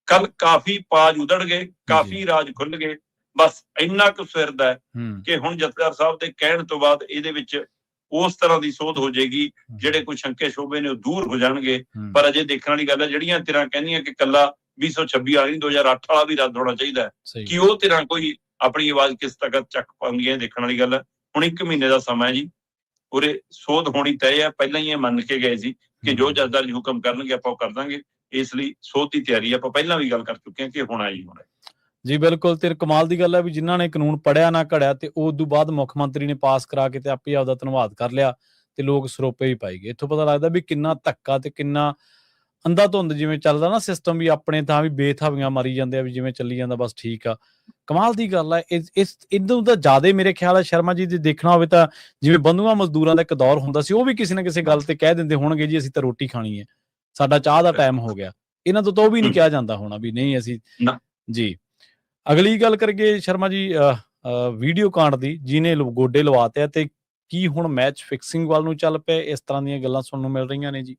ਕੱਲ ਕਾਫੀ ਪਾਜ ਉਧੜ ਗਏ, ਕਾਫੀ ਰਾਜ ਖੁੱਲ ਗਏ। ਬਸ ਇੰਨਾ ਕੁ ਸਿਰਦਾ ਹੈ ਕਿ ਹੁਣ ਜਥੇਦਾਰ ਸਾਹਿਬ ਦੇ ਕਹਿਣ ਤੋਂ ਬਾਅਦ ਇਹਦੇ ਵਿੱਚ ਉਸ ਤਰ੍ਹਾਂ ਦੀ ਸੋਧ ਹੋ ਜਾਏਗੀ, ਜਿਹੜੇ ਕੋਈ ਸ਼ੰਕੇ ਸ਼ੋਭੇ ਨੇ ਉਹ ਦੂਰ ਹੋ ਜਾਣਗੇ। ਪਰ ਅਜੇ ਦੇਖਣ ਵਾਲੀ ਗੱਲ ਹੈ, ਜਿਹੜੀਆਂ ਧਿਰਾਂ ਕਹਿੰਦੀਆਂ ਕਿ ਕੱਲਾ 226 ਵਾਲੀ, 2008 ਵਾਲਾ ਵੀ ਰੱਦ ਹੋਣਾ ਚਾਹੀਦਾ ਹੈ, ਕਿ ਉਹ ਧਿਰਾਂ ਕੋਈ ਆਪਣੀ ਆਵਾਜ਼ ਕਿਸ ਤੱਕ ਚੱਕ ਪਾਉਂਦੀਆਂ, ਦੇਖਣ ਵਾਲੀ ਗੱਲ ਹੈ। ਹੁਣ 1 ਮਹੀਨੇ ਦਾ ਸਮਾਂ ਹੈ ਜੀ, ਉਰੇ ਸੋਧ ਹੋਣੀ ਤੈਅ ਹੈ। ਪਹਿਲਾਂ ਹੀ ਇਹ ਮੰਨ ਕੇ ਗਏ ਸੀ ਕਿ ਜੋ ਜਥੇਦਾਰ ਜੀ ਹੁਕਮ ਕਰਨਗੇ ਆਪਾਂ ਉਹ ਕਰ ਦਾਂਗੇ। ਇਸ ਲਈ ਸੋਧ ਦੀ ਤਿਆਰੀ ਆਪਾਂ ਪਹਿਲਾਂ ਵੀ ਗੱਲ ਕਰ ਚੁੱਕੇ ਹਾਂ ਕਿ ਹੋਣਾ ਹੀ ਹੋਣਾ ਜੀ। ਬਿਲਕੁਲ। ਤੇ ਕਮਾਲ ਦੀ ਗੱਲ ਹੈ ਵੀ ਜਿਨ੍ਹਾਂ ਨੇ ਕਾਨੂੰਨ ਪੜ੍ਹਿਆ ਨਾ ਘੜਿਆ, ਤੇ ਉਸ ਤੋਂ ਬਾਅਦ ਮੁੱਖ ਮੰਤਰੀ ਨੇ ਪਾਸ ਕਰਾ ਕੇ ਤੇ ਆਪੇ ਆਪਦਾ ਧੰਨਵਾਦ ਕਰ ਲਿਆ, ਤੇ ਲੋਕ ਸਰੋਪੇ ਹੀ ਪਾਈ ਗਏ। ਇੱਥੋਂ ਪਤਾ ਲੱਗਦਾ ਵੀ ਕਿੰਨਾ ਧੱਕਾ ਤੇ ਕਿੰਨਾ ਅੰਧਾ ਧੁੰਦ ਜਿਵੇਂ ਚੱਲਦਾ ਨਾ ਸਿਸਟਮ, ਵੀ ਆਪਣੇ ਥਾਂ ਵੀ ਬੇਥਾਵੀਆਂ ਮਾਰੀ ਜਾਂਦੇ ਆ, ਵੀ ਜਿਵੇਂ ਚੱਲੀ ਜਾਂਦਾ ਬਸ ਠੀਕ ਆ। ਕਮਾਲ ਦੀ ਗੱਲ ਹੈ। ਇਸ ਇਦੋਂ ਤਾਂ ਜ਼ਿਆਦਾ ਮੇਰੇ ਖਿਆਲ ਹੈ ਸ਼ਰਮਾ ਜੀ, ਜੇ ਦੇਖਣਾ ਹੋਵੇ ਤਾਂ ਜਿਵੇਂ ਬੰਧੂਆਂ ਮਜ਼ਦੂਰਾਂ ਦਾ ਇੱਕ ਦੌਰ ਹੁੰਦਾ ਸੀ, ਉਹ ਵੀ ਕਿਸੇ ਨਾ ਕਿਸੇ ਗੱਲ ਤੇ ਕਹਿ ਦਿੰਦੇ ਹੋਣਗੇ ਜੀ ਅਸੀਂ ਤਾਂ ਰੋਟੀ ਖਾਣੀ ਹੈ, ਸਾਡਾ ਚਾਹ ਦਾ ਟਾਈਮ ਹੋ ਗਿਆ। ਇਹਨਾਂ ਤੋਂ ਤਾਂ ਉਹ ਵੀ ਨਹੀਂ ਕਿਹਾ ਜਾਂਦਾ ਹੋਣਾ ਵੀ ਨਹੀਂ ਅਸੀਂ ਜੀ। ਅਗਲੀ ਗੱਲ ਕਰੀਏ ਸ਼ਰਮਾ ਜੀ, ਵੀਡੀਓ ਕਾਂਡ ਦੀ, ਜਿਹਨੇ ਗੋਡੇ ਲਵਾਤੇ, ਤੇ ਕੀ ਹੁਣ ਮੈਚ ਫਿਕਸਿੰਗ ਵੱਲ ਨੂੰ ਚੱਲ ਪਏ? ਇਸ ਤਰ੍ਹਾਂ ਦੀਆਂ ਗੱਲਾਂ ਸੁਣਨ ਨੂੰ ਮਿਲ ਰਹੀਆਂ ਨੇ ਜੀ।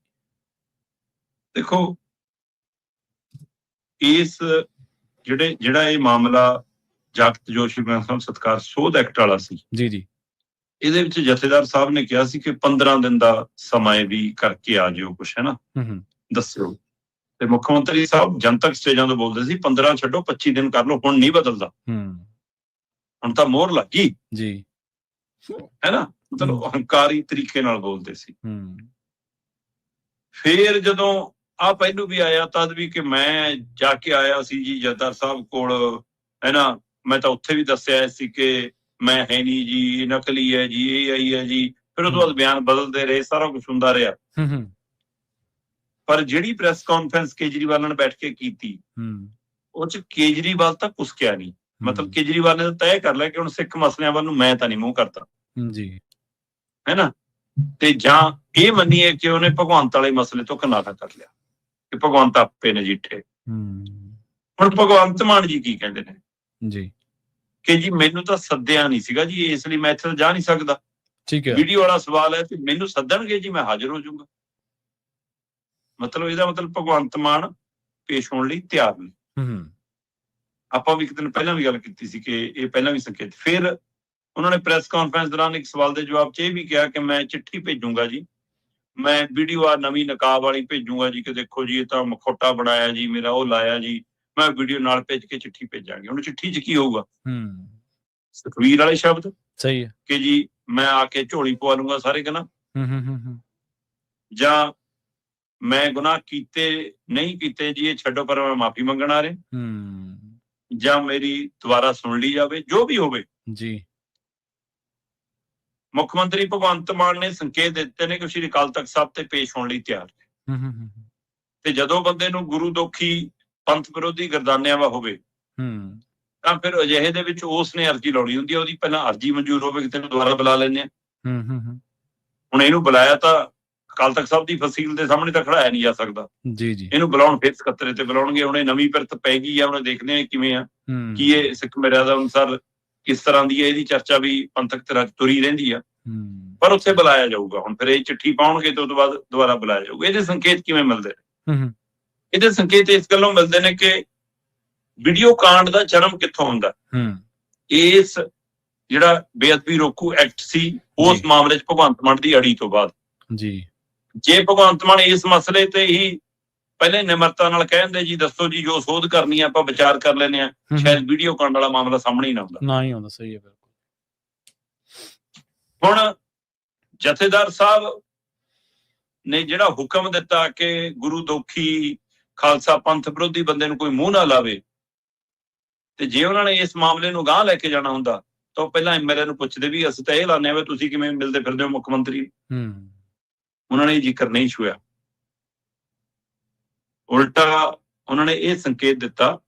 ਦੇਖੋ, ਜਿਹੜਾ ਇਹ ਮਾਮਲਾ ਜਗਤ ਜੋਸ਼ੀ ਸਤਿਕਾਰ ਸੋਧ ਐਕਟ ਵਾਲਾ ਸੀ ਜੀ ਜੀ, ਇਹਦੇ ਵਿੱਚ ਜਥੇਦਾਰ ਸਾਹਿਬ ਨੇ ਕਿਹਾ ਸੀ ਕਿ 15 ਦਿਨ ਦਾ ਸਮਾਂ ਵੀ ਕਰਕੇ ਆ ਜਿਓ, ਕੁਛ ਹੈ ਨਾ, ਦੱਸਿਓ। ਤੇ ਮੁੱਖ ਮੰਤਰੀ ਸਾਹਿਬ ਜਨਤਕ ਸਟੇਜਾਂ ਤੋਂ ਬੋਲਦੇ ਸੀ 15 ਛੱਡੋ 25 ਦਿਨ ਕਰ ਲਓ, ਹੁਣ ਨਹੀਂ ਬਦਲਦਾ, ਹੁਣ ਤਾਂ ਮੋਹਰ ਲੱਗੀ ਜੀ, ਹੈ ਨਾ। ਮਤਲਬ ਹੰਕਾਰੀ ਤਰੀਕੇ ਨਾਲ ਬੋਲਦੇ ਸੀ। ਫੇਰ ਜਦੋਂ ਆ ਪਹਿਲੂ ਵੀ ਆਇਆ, ਤਦ ਵੀ ਕਿ ਮੈਂ ਜਾ ਕੇ ਆਇਆ ਸੀ ਜੀ ਜਥੇਦਾਰ ਸਾਹਿਬ ਕੋਲ, ਹੈ ਨਾ, ਮੈਂ ਤਾਂ ਉੱਥੇ ਵੀ ਦੱਸਿਆ ਸੀ ਕਿ ਮੈਂ ਹੈ ਨਹੀਂ ਜੀ, ਨਕਲੀ ਹੈ ਜੀ, ਇਹ ਆਈ ਹੈ ਜੀ। ਫਿਰ ਉਹ ਤੋਂ ਬਾਅਦ ਬਿਆਨ ਬਦਲਦੇ ਰਹੇ, ਸਾਰਾ ਕੁਝ ਹੁੰਦਾ ਰਿਹਾ। ਪਰ ਜਿਹੜੀ ਪ੍ਰੈਸ ਕਾਨਫਰੰਸ ਕੇਜਰੀਵਾਲ ਨੇ ਬੈਠ ਕੇ ਕੀਤੀ, ਉਹ ਚ ਕੇਜਰੀਵਾਲ ਤਾਂ ਕੁਸਕਿਆ ਨਹੀਂ। ਮਤਲਬ ਕੇਜਰੀਵਾਲ ਨੇ ਤਾਂ ਤੈਅ ਕਰ ਲਿਆ ਕਿ ਹੁਣ ਸਿੱਖ ਮਸਲਿਆਂ ਵੱਲ ਨੂੰ ਮੈਂ ਤਾਂ ਨਹੀਂ ਮੂੰਹ ਕਰਦਾ ਜੀ, ਹੈ ਨਾ। ਤੇ ਜਾਂ ਇਹ ਮੰਨੀਏ ਕਿ ਉਹਨੇ ਭਗਵੰਤ ਵਾਲੇ ਮਸਲੇ ਤੋਂ ਕਿਨਾਰਾ ਕਰ ਲਿਆ ਕਿ ਭਗਵੰਤ ਆਪੇ ਨਜਿੱਠੇ। ਹੁਣ ਭਗਵੰਤ ਮਾਨ ਜੀ ਕੀ ਕਹਿੰਦੇ ਨੇ ਜੀ ਕਿ ਜੀ ਮੈਨੂੰ ਤਾਂ ਸੱਦਿਆ ਨਹੀਂ ਸੀਗਾ ਜੀ, ਇਸ ਲਈ ਮੈਂ ਇੱਥੇ ਜਾ ਨਹੀਂ ਸਕਦਾ। ਠੀਕ ਹੈ, ਵੀਡੀਓ ਵਾਲਾ ਸਵਾਲ ਹੈ, ਤੇ ਮੈਨੂੰ ਸੱਦਣਗੇ ਜੀ ਮੈਂ ਹਾਜ਼ਰ ਹੋ ਜਾਊਂਗਾ। ਮਤਲਬ ਇਹਦਾ ਮਤਲਬ ਭਗਵੰਤ ਮਾਨ ਪੇਸ਼ ਹੋਣ ਲਈ ਤਿਆਰ ਨਹੀਂ। ਆਪਾਂ ਵੀ ਇੱਕ ਦਿਨ ਪਹਿਲਾਂ ਵੀ ਗੱਲ ਕੀਤੀ ਸੀ ਕਿ ਇਹ ਪਹਿਲਾਂ ਵੀ ਸੰਕੇਤ। ਫਿਰ ਉਹਨਾਂ ਨੇ ਪ੍ਰੈਸ ਕਾਨਫਰੰਸ ਦੌਰਾਨ ਇੱਕ ਸਵਾਲ ਦੇ ਜਵਾਬ 'ਚ ਇਹ ਵੀ ਕਿਹਾ ਕਿ ਮੈਂ ਚਿੱਠੀ ਭੇਜੂੰਗਾ ਜੀ, ਮੈਂ ਵੀਡੀਓ ਆ ਨਵੀਂ ਨਕਾਬ ਵਾਲੀ ਭੇਜੂੰਗਾ ਜੀ, ਕਿ ਦੇਖੋ ਜੀ ਇਹ ਤਾਂ ਮਖੌਟਾ ਬਣਾਇਆ ਜੀ, ਮੇਰਾ ਉਹ ਲਾਇਆ ਜੀ, ਮੈਂ ਵੀਡੀਓ ਨਾਲ ਭੇਜ ਕੇ ਚਿੱਠੀ ਭੇਜਾਂਗੇ। ਹੁਣ ਚਿੱਠੀ 'ਚ ਕੀ ਹੋਊਗਾ? ਸੁਖਵੀਰ ਵਾਲੇ ਸ਼ਬਦ, ਸਹੀ ਹੈ, ਕਿ ਜੀ ਮੈਂ ਆ ਕੇ ਝੋਲੀ ਪਵਾ ਲੂੰਗਾ ਸਾਰੇ ਗੁਨਾਹ, ਜਾਂ ਮੈਂ ਗੁਨਾਹ ਕੀਤੇ ਨਹੀਂ ਕੀਤੇ ਜੀ ਇਹ ਛੱਡੋ ਪਰ ਮੈਂ ਮਾਫੀ ਮੰਗਣ ਆ ਰਿਹਾ, ਜਾਂ ਮੇਰੀ ਦੁਬਾਰਾ ਸੁਣ ਲਈ ਜਾਵੇ, ਜੋ ਵੀ ਹੋਵੇ ਜੀ। ਮੁੱਖ ਮੰਤਰੀ ਭਗਵੰਤ ਮਾਨ ਨੇ ਸੰਕੇਤ ਦਿੱਤੇ ਨੇ ਕਿ ਸ਼੍ਰੀ ਅਕਾਲ ਤਖਤ ਸਾਹਿਬ ਤੇ ਪੇਸ਼ ਹੋਣ ਲਈ ਤਿਆਰ ਨੇ। ਤੇ ਜਦੋਂ ਬੰਦੇ ਨੂੰ ਗੁਰੂ ਦੋਖੀ ਪੰਥ ਵਿਰੋਧੀ ਗਰਦਾਨਿਆਂ ਵਾ ਹੋਵੇ ਤਾਂ ਫਿਰ ਅਜਿਹੇ ਦੇ ਵਿੱਚ ਉਸ ਨੇ ਅਰਜੀ ਲਾਉਣੀ ਹੁੰਦੀ ਹੈ, ਉਹਦੀ ਪਹਿਲਾਂ ਅਰਜੀ ਮਨਜ਼ੂਰ ਹੋਵੇ, ਕਿਤੇ ਨੂੰ ਦੁਬਾਰਾ ਬੁਲਾ ਲੈਂਦੇ ਆ। ਹੁਣ ਇਹਨੂੰ ਬੁਲਾਇਆ ਤਾਂ ਅਕਾਲ ਤਖਤ ਸਾਹਿਬ ਦੀ ਫਸੀਲ ਦੇ ਸਾਹਮਣੇ ਤਾਂ ਖੜਾਇਆ ਨਹੀਂ ਜਾ ਸਕਦਾ ਜੀ ਜੀ, ਇਹਨੂੰ ਬੁਲਾਉਣ ਫਿਰ ਸਕੱਤਰੇ ਤੇ ਬੁਲਾਉਣਗੇ। ਹੁਣ ਇਹ ਨਵੀਂ ਪਿਰਤ ਪੈ ਗਈ ਆ, ਉਹਨੇ ਦੇਖਦੇ ਆ ਕਿਵੇਂ ਆ, ਕੀ ਇਹ ਸਿੱਖ ਮਰਿਆਦਾ ਅਨੁਸਾਰ ਕਿਸ ਤਰ੍ਹਾਂ ਦੀ ਹੈ, ਇਹਦੀ ਚਰਚਾ ਵੀ ਪੰਥਕ ਤਰ੍ਹਾਂ ਤੁਰੀ ਰਹਿੰਦੀ ਆ, ਪਰ ਉੱਥੇ ਬੁਲਾਇਆ ਜਾਊਗਾ। ਹੁਣ ਫਿਰ ਇਹ ਚਿੱਠੀ ਪਾਉਣਗੇ ਤੇ ਉਹ ਤੋਂ ਬਾਅਦ ਦੁਬਾਰਾ ਬੁਲਾਇਆ ਜਾਊਗਾ। ਇਹਦੇ ਸੰਕੇਤ ਕਿਵੇਂ ਮਿਲਦੇ ਨੇ? ਇਹਦੇ ਸੰਕੇਤ ਇਸ ਗੱਲੋਂ ਮਿਲਦੇ ਨੇ ਕਿ ਵੀਡੀਓ ਕਾਂਡ ਦਾ ਜਨਮ ਕਿੱਥੋਂ ਹੁੰਦਾ। ਇਸ ਜਿਹੜਾ ਬੇਅਦਬੀ ਰੋਕੂ ਐਕਟ ਸੀ, ਉਸ ਮਾਮਲੇ 'ਚ ਭਗਵੰਤ ਮਾਨ ਦੀ ਅੜੀ ਤੋਂ ਬਾਅਦ ਜੀ, ਜੇ ਭਗਵੰਤ ਮਾਨ ਇਸ ਮਸਲੇ ਤੇ ਹੀ ਪਹਿਲੇ ਨਿਮਰਤਾ ਨਾਲ ਕਹਿੰਦੇ ਜੀ ਦੱਸੋ ਜੀ ਜੋ ਸੋਧ ਕਰਨੀ ਆ ਆਪਾਂ ਵਿਚਾਰ ਕਰ ਲੈਨੇ ਆ, ਸ਼ਾਇਦ ਵੀਡੀਓ ਕਾਂਡ ਵਾਲਾ ਮਾਮਲਾ ਸਾਹਮਣੇ ਹੀ ਨਾ ਆਉਂਦਾ। ਸਹੀ ਹੈ, ਬਿਲਕੁਲ। ਹੁਣ ਜਥੇਦਾਰ ਸਾਹਿਬ ਨੇ ਜਿਹੜਾ ਹੁਕਮ ਦਿੱਤਾ ਕਿ ਗੁਰੂ ਦੋਖੀ ਖਾਲਸਾ ਪੰਥ ਵਿਰੋਧੀ ਬੰਦੇ ਨੂੰ ਕੋਈ ਮੂੰਹ ਨਾ ਲਾਵੇ, ਤੇ ਜੇ ਉਹਨਾਂ ਨੇ ਇਸ ਮਾਮਲੇ ਨੂੰ ਗਾਂਹ ਲੈ ਕੇ ਜਾਣਾ ਹੁੰਦਾ ਤਾਂ ਉਹ ਪਹਿਲਾਂ ਐਮਐਲਏ ਨੂੰ ਪੁੱਛਦੇ ਵੀ ਅਸੀਂ ਤਾਂ ਇਹ ਲਾਉਂਦੇ ਆ ਵੀ ਤੁਸੀਂ ਕਿਵੇਂ ਮਿਲਦੇ ਫਿਰਦੇ ਹੋ ਮੁੱਖ ਮੰਤਰੀ। ਉਹਨਾਂ ਨੇ ਜ਼ਿਕਰ ਨਹੀਂ ਛੁਇਆ, ਉਲਟਾ ਉਹਨਾਂ ਨੇ ਇਹ ਸੰਕੇਤ ਦਿੱਤਾ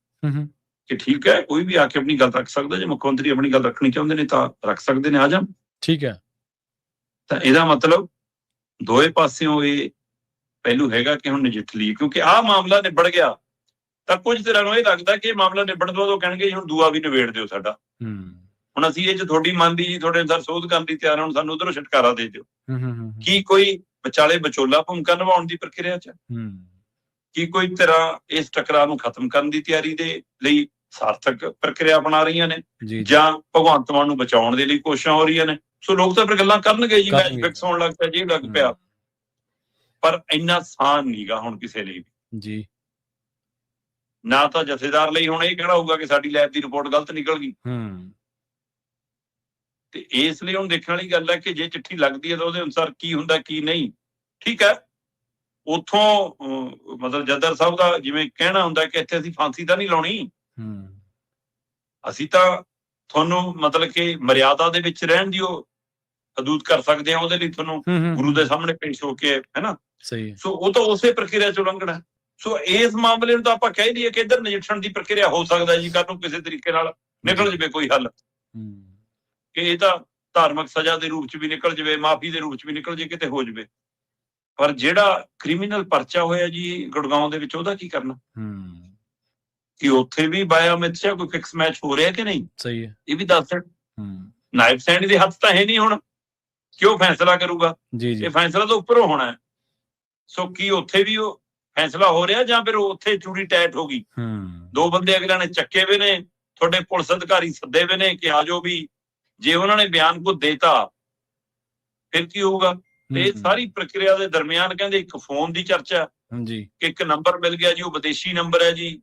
ਕਿ ਠੀਕ ਹੈ ਕੋਈ ਵੀ ਆ ਕੇ ਆਪਣੀ ਗੱਲ ਰੱਖ ਸਕਦਾ, ਜੇ ਮੁੱਖ ਮੰਤਰੀ ਆਪਣੀ ਗੱਲ ਰੱਖਣੀ ਚਾਹੁੰਦੇ ਨੇ ਤਾਂ ਰੱਖ ਸਕਦੇ ਨੇ, ਆ ਜਾਣ। ਠੀਕ ਹੈ, ਤਾਂ ਇਹਦਾ ਮਤਲਬ ਦੋਵੇਂ ਪਾਸਿਓਂ ਇਹ ਪਹਿਲੂ ਹੈਗਾ ਕਿ ਹੁਣ ਨਜਿੱਠ ਲਈ, ਕਿਉਂਕਿ ਆਹ ਮਾਮਲਾ ਨਿਬੜ ਗਿਆ ਤਾਂ ਕੁਝ ਤਰ੍ਹਾਂ ਨੂੰ ਇਹ ਲੱਗਦਾ ਕਿ ਇਹ ਮਾਮਲਾ ਨਿਬੜਨ ਤੋਂ ਬਾਅਦ ਉਹ ਕਹਿਣਗੇ ਹੁਣ ਦੂਆ ਵੀ ਨਿਬੇੜ ਦਿਓ ਸਾਡਾ, ਹੁਣ ਅਸੀਂ ਇਹ 'ਚ ਤੁਹਾਡੀ ਮੰਨਦੀ ਜੀ ਤੁਹਾਡੇ ਅਨੁਸਾਰ ਸੋਧ ਕਰਨ ਦੀ ਤਿਆਰ, ਹੁਣ ਸਾਨੂੰ ਉਧਰੋਂ ਛੁਟਕਾਰਾ ਦੇ ਦਿਓ। ਕੀ ਕੋਈ ਵਿਚਾਲੇ ਵਿਚੋਲਾ ਭੂਮਿਕਾ ਨਿਭਾਉਣ ਦੀ ਪ੍ਰਕਿਰਿਆ 'ਚ, ਕੀ ਕੋਈ ਤਰ੍ਹਾਂ ਇਸ ਟਕਰਾਅ ਨੂੰ ਖਤਮ ਕਰਨ ਦੀ ਤਿਆਰੀ ਦੇ ਲਈ ਸਾਰਥਕ ਪ੍ਰਕਿਰਿਆ ਬਣਾ ਰਹੀਆਂ ਨੇ, ਜਾਂ ਭਗਵੰਤ ਮਾਨ ਨੂੰ ਬਚਾਉਣ ਦੇ ਲਈ ਕੋਸ਼ਿਸ਼ਾਂ ਹੋ ਰਹੀਆਂ ਨੇ? ਸੋ ਲੋਕ ਤਾਂ ਫਿਰ ਗੱਲਾਂ ਕਰਨਗੇ ਜੀ, ਮੈਚ ਫਿਕਸ ਹੋਣ ਲੱਗ ਪਿਆ ਜੀ, ਲੱਗ ਪਿਆ, ਪਰ ਇੰਨਾ ਆਸਾਨ ਨਹੀਂਗਾ ਹੁਣ ਕਿਸੇ ਲਈ ਜੀ। ਨਾ ਤਾਂ ਜਥੇਦਾਰ ਲਈ ਹੁਣ ਇਹ ਕਹਿਣਾ ਹੋਊਗਾ ਕਿ ਸਾਡੀ ਲੈਬ ਦੀ ਰਿਪੋਰਟ ਗਲਤ ਨਿਕਲ ਗਈ, ਤੇ ਇਸ ਲਈ ਹੁਣ ਦੇਖਣ ਵਾਲੀ ਗੱਲ ਹੈ ਕਿ ਜੇ ਚਿੱਠੀ ਲੱਗਦੀ ਹੈ ਤਾਂ ਉਹਦੇ ਅਨੁਸਾਰ ਕੀ ਹੁੰਦਾ ਕੀ ਨਹੀਂ। ਠੀਕ ਹੈ, ਉਥੋਂ ਮਤਲਬ ਜਥੇਦਾਰ ਸਾਹਿਬ ਦਾ ਜਿਵੇਂ ਕਹਿਣਾ ਹੁੰਦਾ ਕਿ ਇੱਥੇ ਅਸੀਂ ਫਾਂਸੀ ਤਾਂ ਨਹੀਂ ਲਾਉਣੀ, ਅਸੀਂ ਤਾਂ ਤੁਹਾਨੂੰ ਮਤਲਬ ਕਿ ਮਰਿਆਦਾ ਦੇ ਵਿੱਚ ਰਹਿਣ ਦੀ ਉਹ ਹਦੂਦ ਕਰ ਸਕਦੇ ਹਾਂ, ਉਹਦੇ ਲਈ ਤੁਹਾਨੂੰ ਗੁਰੂ ਦੇ ਸਾਹਮਣੇ ਪੇਸ਼ ਹੋ ਕੇ, ਹੈ ਨਾ। ਸੋ ਉਹ ਤਾਂ ਉਸੇ ਪ੍ਰਕਿਰਿਆ ਚੋਂ ਲੰਘਣਾ। ਸੋ ਇਸ ਮਾਮਲੇ ਨੂੰ ਤਾਂ ਆਪਾਂ ਕਹਿ ਦਈਏ ਕਿ ਇੱਧਰ ਨਜਿੱਠਣ ਦੀ ਪ੍ਰਕਿਰਿਆ ਹੋ ਸਕਦਾ ਜੀ, ਕੱਲ ਨੂੰ ਕਿਸੇ ਤਰੀਕੇ ਨਾਲ ਨਿਕਲ ਜਾਵੇ ਕੋਈ ਹੱਲ, ਕਿ ਇਹ ਤਾਂ ਧਾਰਮਿਕ ਸਜ਼ਾ ਦੇ ਰੂਪ 'ਚ ਵੀ ਨਿਕਲ ਜਾਵੇ, ਮਾਫੀ ਦੇ ਰੂਪ 'ਚ ਵੀ ਨਿਕਲ ਜੇ, ਕਿਤੇ ਹੋ ਜਾਵੇ। ਪਰ ਜਿਹੜਾ ਕ੍ਰਿਮੀਨਲ ਪਰਚਾ ਹੋਇਆ ਜੀ ਗੁੜਗਾਉਂ ਦੇ ਵਿੱਚ, ਉਹਦਾ ਕੀ ਕਰਨਾ? ਕਿ ਉੱਥੇ ਵੀ ਬਾਇਓਮਿਥ 'ਚ ਕੋਈ ਫਿਕਸ ਮੈਚ ਹੋ ਰਿਹਾ ਕਿ ਨਹੀਂ? ਸਹੀ ਹੈ, ਇਹ ਵੀ ਦੱਸ ਦੇਣ। ਨਾਇਬ ਸੈਣੀ ਦੇ ਹੱਥ ਤਾਂ ਹੈ ਨਹੀਂ ਹੁਣ ਕਿ ਉਹ ਫੈਸਲਾ ਕਰੂਗਾ, ਇਹ ਫੈਸਲਾ ਤਾਂ ਉੱਪਰੋਂ ਹੋਣਾ ਹੈ। ਸੋ ਕੀ ਉੱਥੇ ਵੀ ਉਹ ਫੈਸਲਾ ਹੋ ਰਿਹਾ, ਜਾਂ ਫਿਰ ਉੱਥੇ ਚੂੜੀ ਟੈਟ ਹੋ ਗਈ? ਦੋ ਬੰਦੇ ਅਗਲਿਆਂ ਨੇ ਚੱਕੇ ਵੇ ਨੇ, ਤੁਹਾਡੇ ਪੁਲਿਸ ਅਧਿਕਾਰੀ ਸੱਦੇ ਵੇ ਨੇ ਕਿ ਆ ਜਾਓ ਵੀ, ਜੇ ਉਹਨਾਂ ਨੇ ਬਿਆਨ ਕੋ ਦੇਤਾ ਫਿਰ ਕੀ ਹੋਊਗਾ? ਤੇ ਸਾਰੀ ਪ੍ਰਕਿਰਿਆ ਦੇ ਦਰਮਿਆਨ ਕਹਿੰਦੇ ਇੱਕ ਫੋਨ ਦੀ ਚਰਚਾ ਕਿ ਇੱਕ ਨੰਬਰ ਮਿਲ ਗਿਆ ਜੀ, ਉਹ ਵਿਦੇਸ਼ੀ ਨੰਬਰ ਹੈ ਜੀ,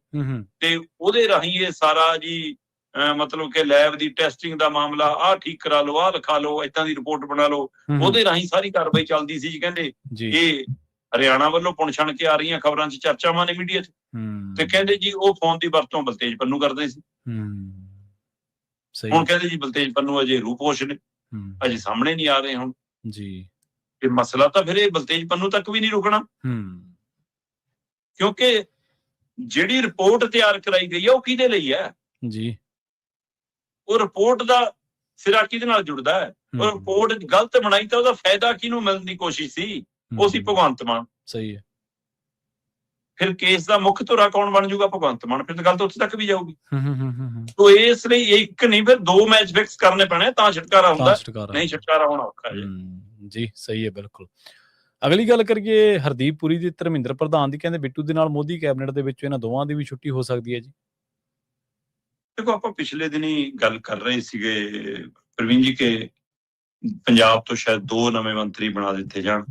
ਤੇ ਉਹਦੇ ਰਾਹੀਂ ਇਹ ਸਾਰਾ ਜੀ ਮਤਲਬ ਕਿ ਲੈਬ ਦੀ ਟੈਸਟਿੰਗ ਦਾ ਮਾਮਲਾ, ਆਹ ਠੀਕ ਕਰਾ ਲਓ, ਆਹ ਲਿਖਾ ਲਓ, ਏਦਾਂ ਦੀ ਰਿਪੋਰਟ ਬਣਾ ਲਓ, ਉਹਦੇ ਰਾਹੀਂ ਸਾਰੀ ਕਾਰਵਾਈ ਚੱਲਦੀ ਸੀ ਜੀ। ਕਹਿੰਦੇ ਇਹ ਹਰਿਆਣਾ ਵੱਲੋਂ ਪੁਣ ਛਣ ਕੇ ਆ ਰਹੀਆਂ ਖਬਰਾਂ 'ਚ ਚਰਚਾਵਾਂ ਨੇ ਮੀਡੀਆ 'ਚ, ਤੇ ਕਹਿੰਦੇ ਜੀ ਉਹ ਫੋਨ ਦੀ ਵਰਤੋਂ ਬਲਤੇਜ ਪੰਨੂ ਕਰਦੇ ਸੀ। ਹੁਣ ਕਹਿੰਦੇ ਜੀ ਬਲਤੇਜ ਪੰਨੂ ਅਜੇ ਰੂਪੋਸ਼ ਨੇ, ਅਜੇ ਸਾਹਮਣੇ ਨਹੀਂ ਆ ਰਹੇ ਹੁਣ ਜੀ। ਇਹ ਮਸਲਾ ਤਾਂ ਫਿਰ ਇਹ ਬਲਤੇਜ ਪੰਨੂ ਤੱਕ ਵੀ ਨਹੀਂ ਰੁਕਣਾ, ਕਿਉਂਕਿ ਜਿਹੜੀ ਰਿਪੋਰਟ ਤਿਆਰ ਕਰਾਈ ਗਈ ਹੈ ਉਹ ਕਿਹਦੇ ਲਈ ਹੈ ਜੀ? ਉਹ ਰਿਪੋਰਟ ਦਾ ਸਿਰਾ ਕਿਹਦੇ ਨਾਲ ਜੁੜਦਾ ਹੈ? ਉਹ ਰਿਪੋਰਟ ਗਲਤ ਬਣਾਈ ਤਾਂ ਉਹਦਾ ਫਾਇਦਾ ਕਿਹਨੂੰ ਮਿਲਣ ਦੀ ਕੋਸ਼ਿਸ਼ ਸੀ? ਉਹ ਸੀ ਭਗਵੰਤ ਮਾਨ। ਸਹੀ ਹੈ, ਫਿਰ ਕੇਸ ਦਾ ਮੁੱਖ ਧੁਰਾ ਕੌਣ ਬਣ ਜਾਊਗਾ? ਭਗਵੰਤ ਮਾਨ। ਫਿਰ ਤਾਂ ਗੱਲ ਤਾਂ ਉੱਥੇ ਤੱਕ ਵੀ ਜਾਊਗੀ। ਤੋ ਇਸ ਲਈ ਇੱਕ ਨਹੀਂ ਫਿਰ ਦੋ ਮੈਚ ਫਿਕਸ ਕਰਨੇ ਪੈਣੇ ਤਾਂ ਛੁਟਕਾਰਾ ਹੁੰਦਾ, ਨਹੀਂ ਛੁਟਕਾਰਾ ਹੋਣਾ ਔਖਾ ਹੈ ਜੀ। ਸਹੀ ਹੈ, ਬਿਲਕੁਲ। ਅਗਲੀ ਗੱਲ ਕਰੀਏ ਹਰਦੀਪ ਪੁਰੀ ਦੀ, ਧਰਮਿੰਦਰ ਪ੍ਰਧਾਨ ਦੀ। ਕਹਿੰਦੇ ਬਿੱਟੂ ਦੇ ਨਾਲ ਮੋਦੀ ਕੈਬਨਿਟ ਦੇ ਵਿੱਚ ਇਹਨਾਂ ਦੋਵਾਂ ਦੀ ਵੀ ਛੁੱਟੀ ਹੋ ਸਕਦੀ ਹੈ ਜੀ। ਦੇਖੋ, ਆਪਾਂ ਪਿਛਲੇ ਦਿਨੀ ਗੱਲ ਕਰ ਰਹੇ ਸੀਗੇ ਪ੍ਰਵੀਨ ਜੀ ਕਿ ਪੰਜਾਬ ਤੋਂ ਸ਼ਾਇਦ 2 ਨਵੇਂ ਮੰਤਰੀ ਬਣਾ ਦਿੱਤੇ ਜਾਣ।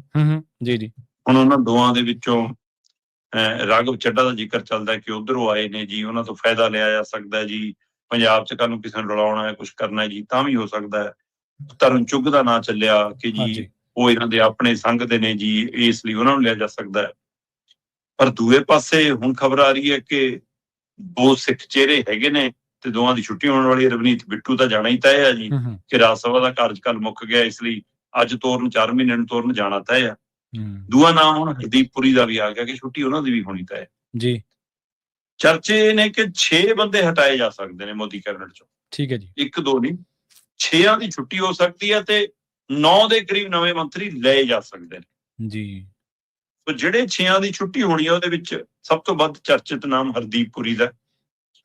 ਜੀ ਜੀ। ਹੁਣ ਉਹਨਾਂ ਦੋਵਾਂ ਦੇ ਵਿੱਚੋਂ ਰਾਘਵ ਚੱਡਾ ਦਾ ਜ਼ਿਕਰ ਚੱਲਦਾ ਕਿ ਉਧਰੋਂ ਆਏ ਨੇ ਜੀ, ਉਹਨਾਂ ਤੋਂ ਫਾਇਦਾ ਲਿਆ ਜਾ ਸਕਦਾ ਜੀ, ਪੰਜਾਬ 'ਚ ਕੱਲ ਨੂੰ ਕਿਸੇ ਨੂੰ ਰਲਾਉਣਾ ਹੈ, ਕੁਛ ਕਰਨਾ ਜੀ, ਤਾਂ ਵੀ ਹੋ ਸਕਦਾ ਹੈ। ਧਰਮ ਚੁੱਗ ਦਾ ਨਾਂ ਚੱਲਿਆ ਕਿ ਜੀ ਉਹ ਇਹਨਾਂ ਦੇ ਆਪਣੇ ਸੰਘ ਦੇ ਨੇ ਜੀ, ਇਸ ਲਈ ਉਹਨਾਂ ਨੂੰ ਲਿਆ ਜਾ ਸਕਦਾ ਹੈ। ਪਰ ਦੂਏ ਪਾਸੇ ਹੁਣ ਖਬਰ ਆ ਰਹੀ ਹੈ ਕਿ 2 ਸਿੱਖ ਚਿਹਰੇ ਹੈਗੇ ਨੇ ਤੇ ਦੋਵਾਂ ਦੀ ਛੁੱਟੀ ਹੋਣ ਵਾਲੀ ਹੈ। ਰਵਨੀਤ ਬਿੱਟੂ ਤਾਂ ਜਾਣਾ ਹੀ ਤੈਅ ਹੈ ਜੀ ਕਿ ਰਾਜ ਸਭਾ ਦਾ ਕਾਰਜਕਾਲ ਮੁੱਕ ਗਿਆ, ਇਸ ਲਈ ਅੱਜ ਤੋਰਨ 4 ਮਹੀਨੇ ਨੂੰ ਤੋਰਨ ਜਾਣਾ ਤੈਅ ਆ। ਦੂਆ ਨਾਮ ਹੁਣ ਹਰਦੀਪ ਪੁਰੀ ਦਾ ਵੀ ਆ ਗਿਆ ਕਿ ਛੁੱਟੀ ਉਹਨਾਂ ਦੀ ਵੀ ਹੋਣੀ ਤੈਅ ਜੀ। ਚਰਚੇ ਨੇ ਕਿ 6 ਬੰਦੇ ਹਟਾਏ ਜਾ ਸਕਦੇ ਨੇ ਮੋਦੀ ਕੈਬਨਿਟ ਚੋਂ। ਠੀਕ ਹੈ ਜੀ। 1-2 ਨਹੀਂ, 6 ਦੀ ਛੁੱਟੀ ਹੋ ਸਕਦੀ ਹੈ ਤੇ 9 ਦੇ ਕਰੀਬ ਨਵੇਂ ਮੰਤਰੀ ਲਏ ਜਾ ਸਕਦੇ ਨੇ ਜੀ। ਸੋ ਜਿਹੜੇ 6 ਦੀ ਛੁੱਟੀ ਹੋਣੀ ਹੈ ਉਹਦੇ ਵਿੱਚ ਸਭ ਤੋਂ ਵੱਧ ਚਰਚਿਤ ਨਾਮ ਹਰਦੀਪ ਪੁਰੀ ਦਾ।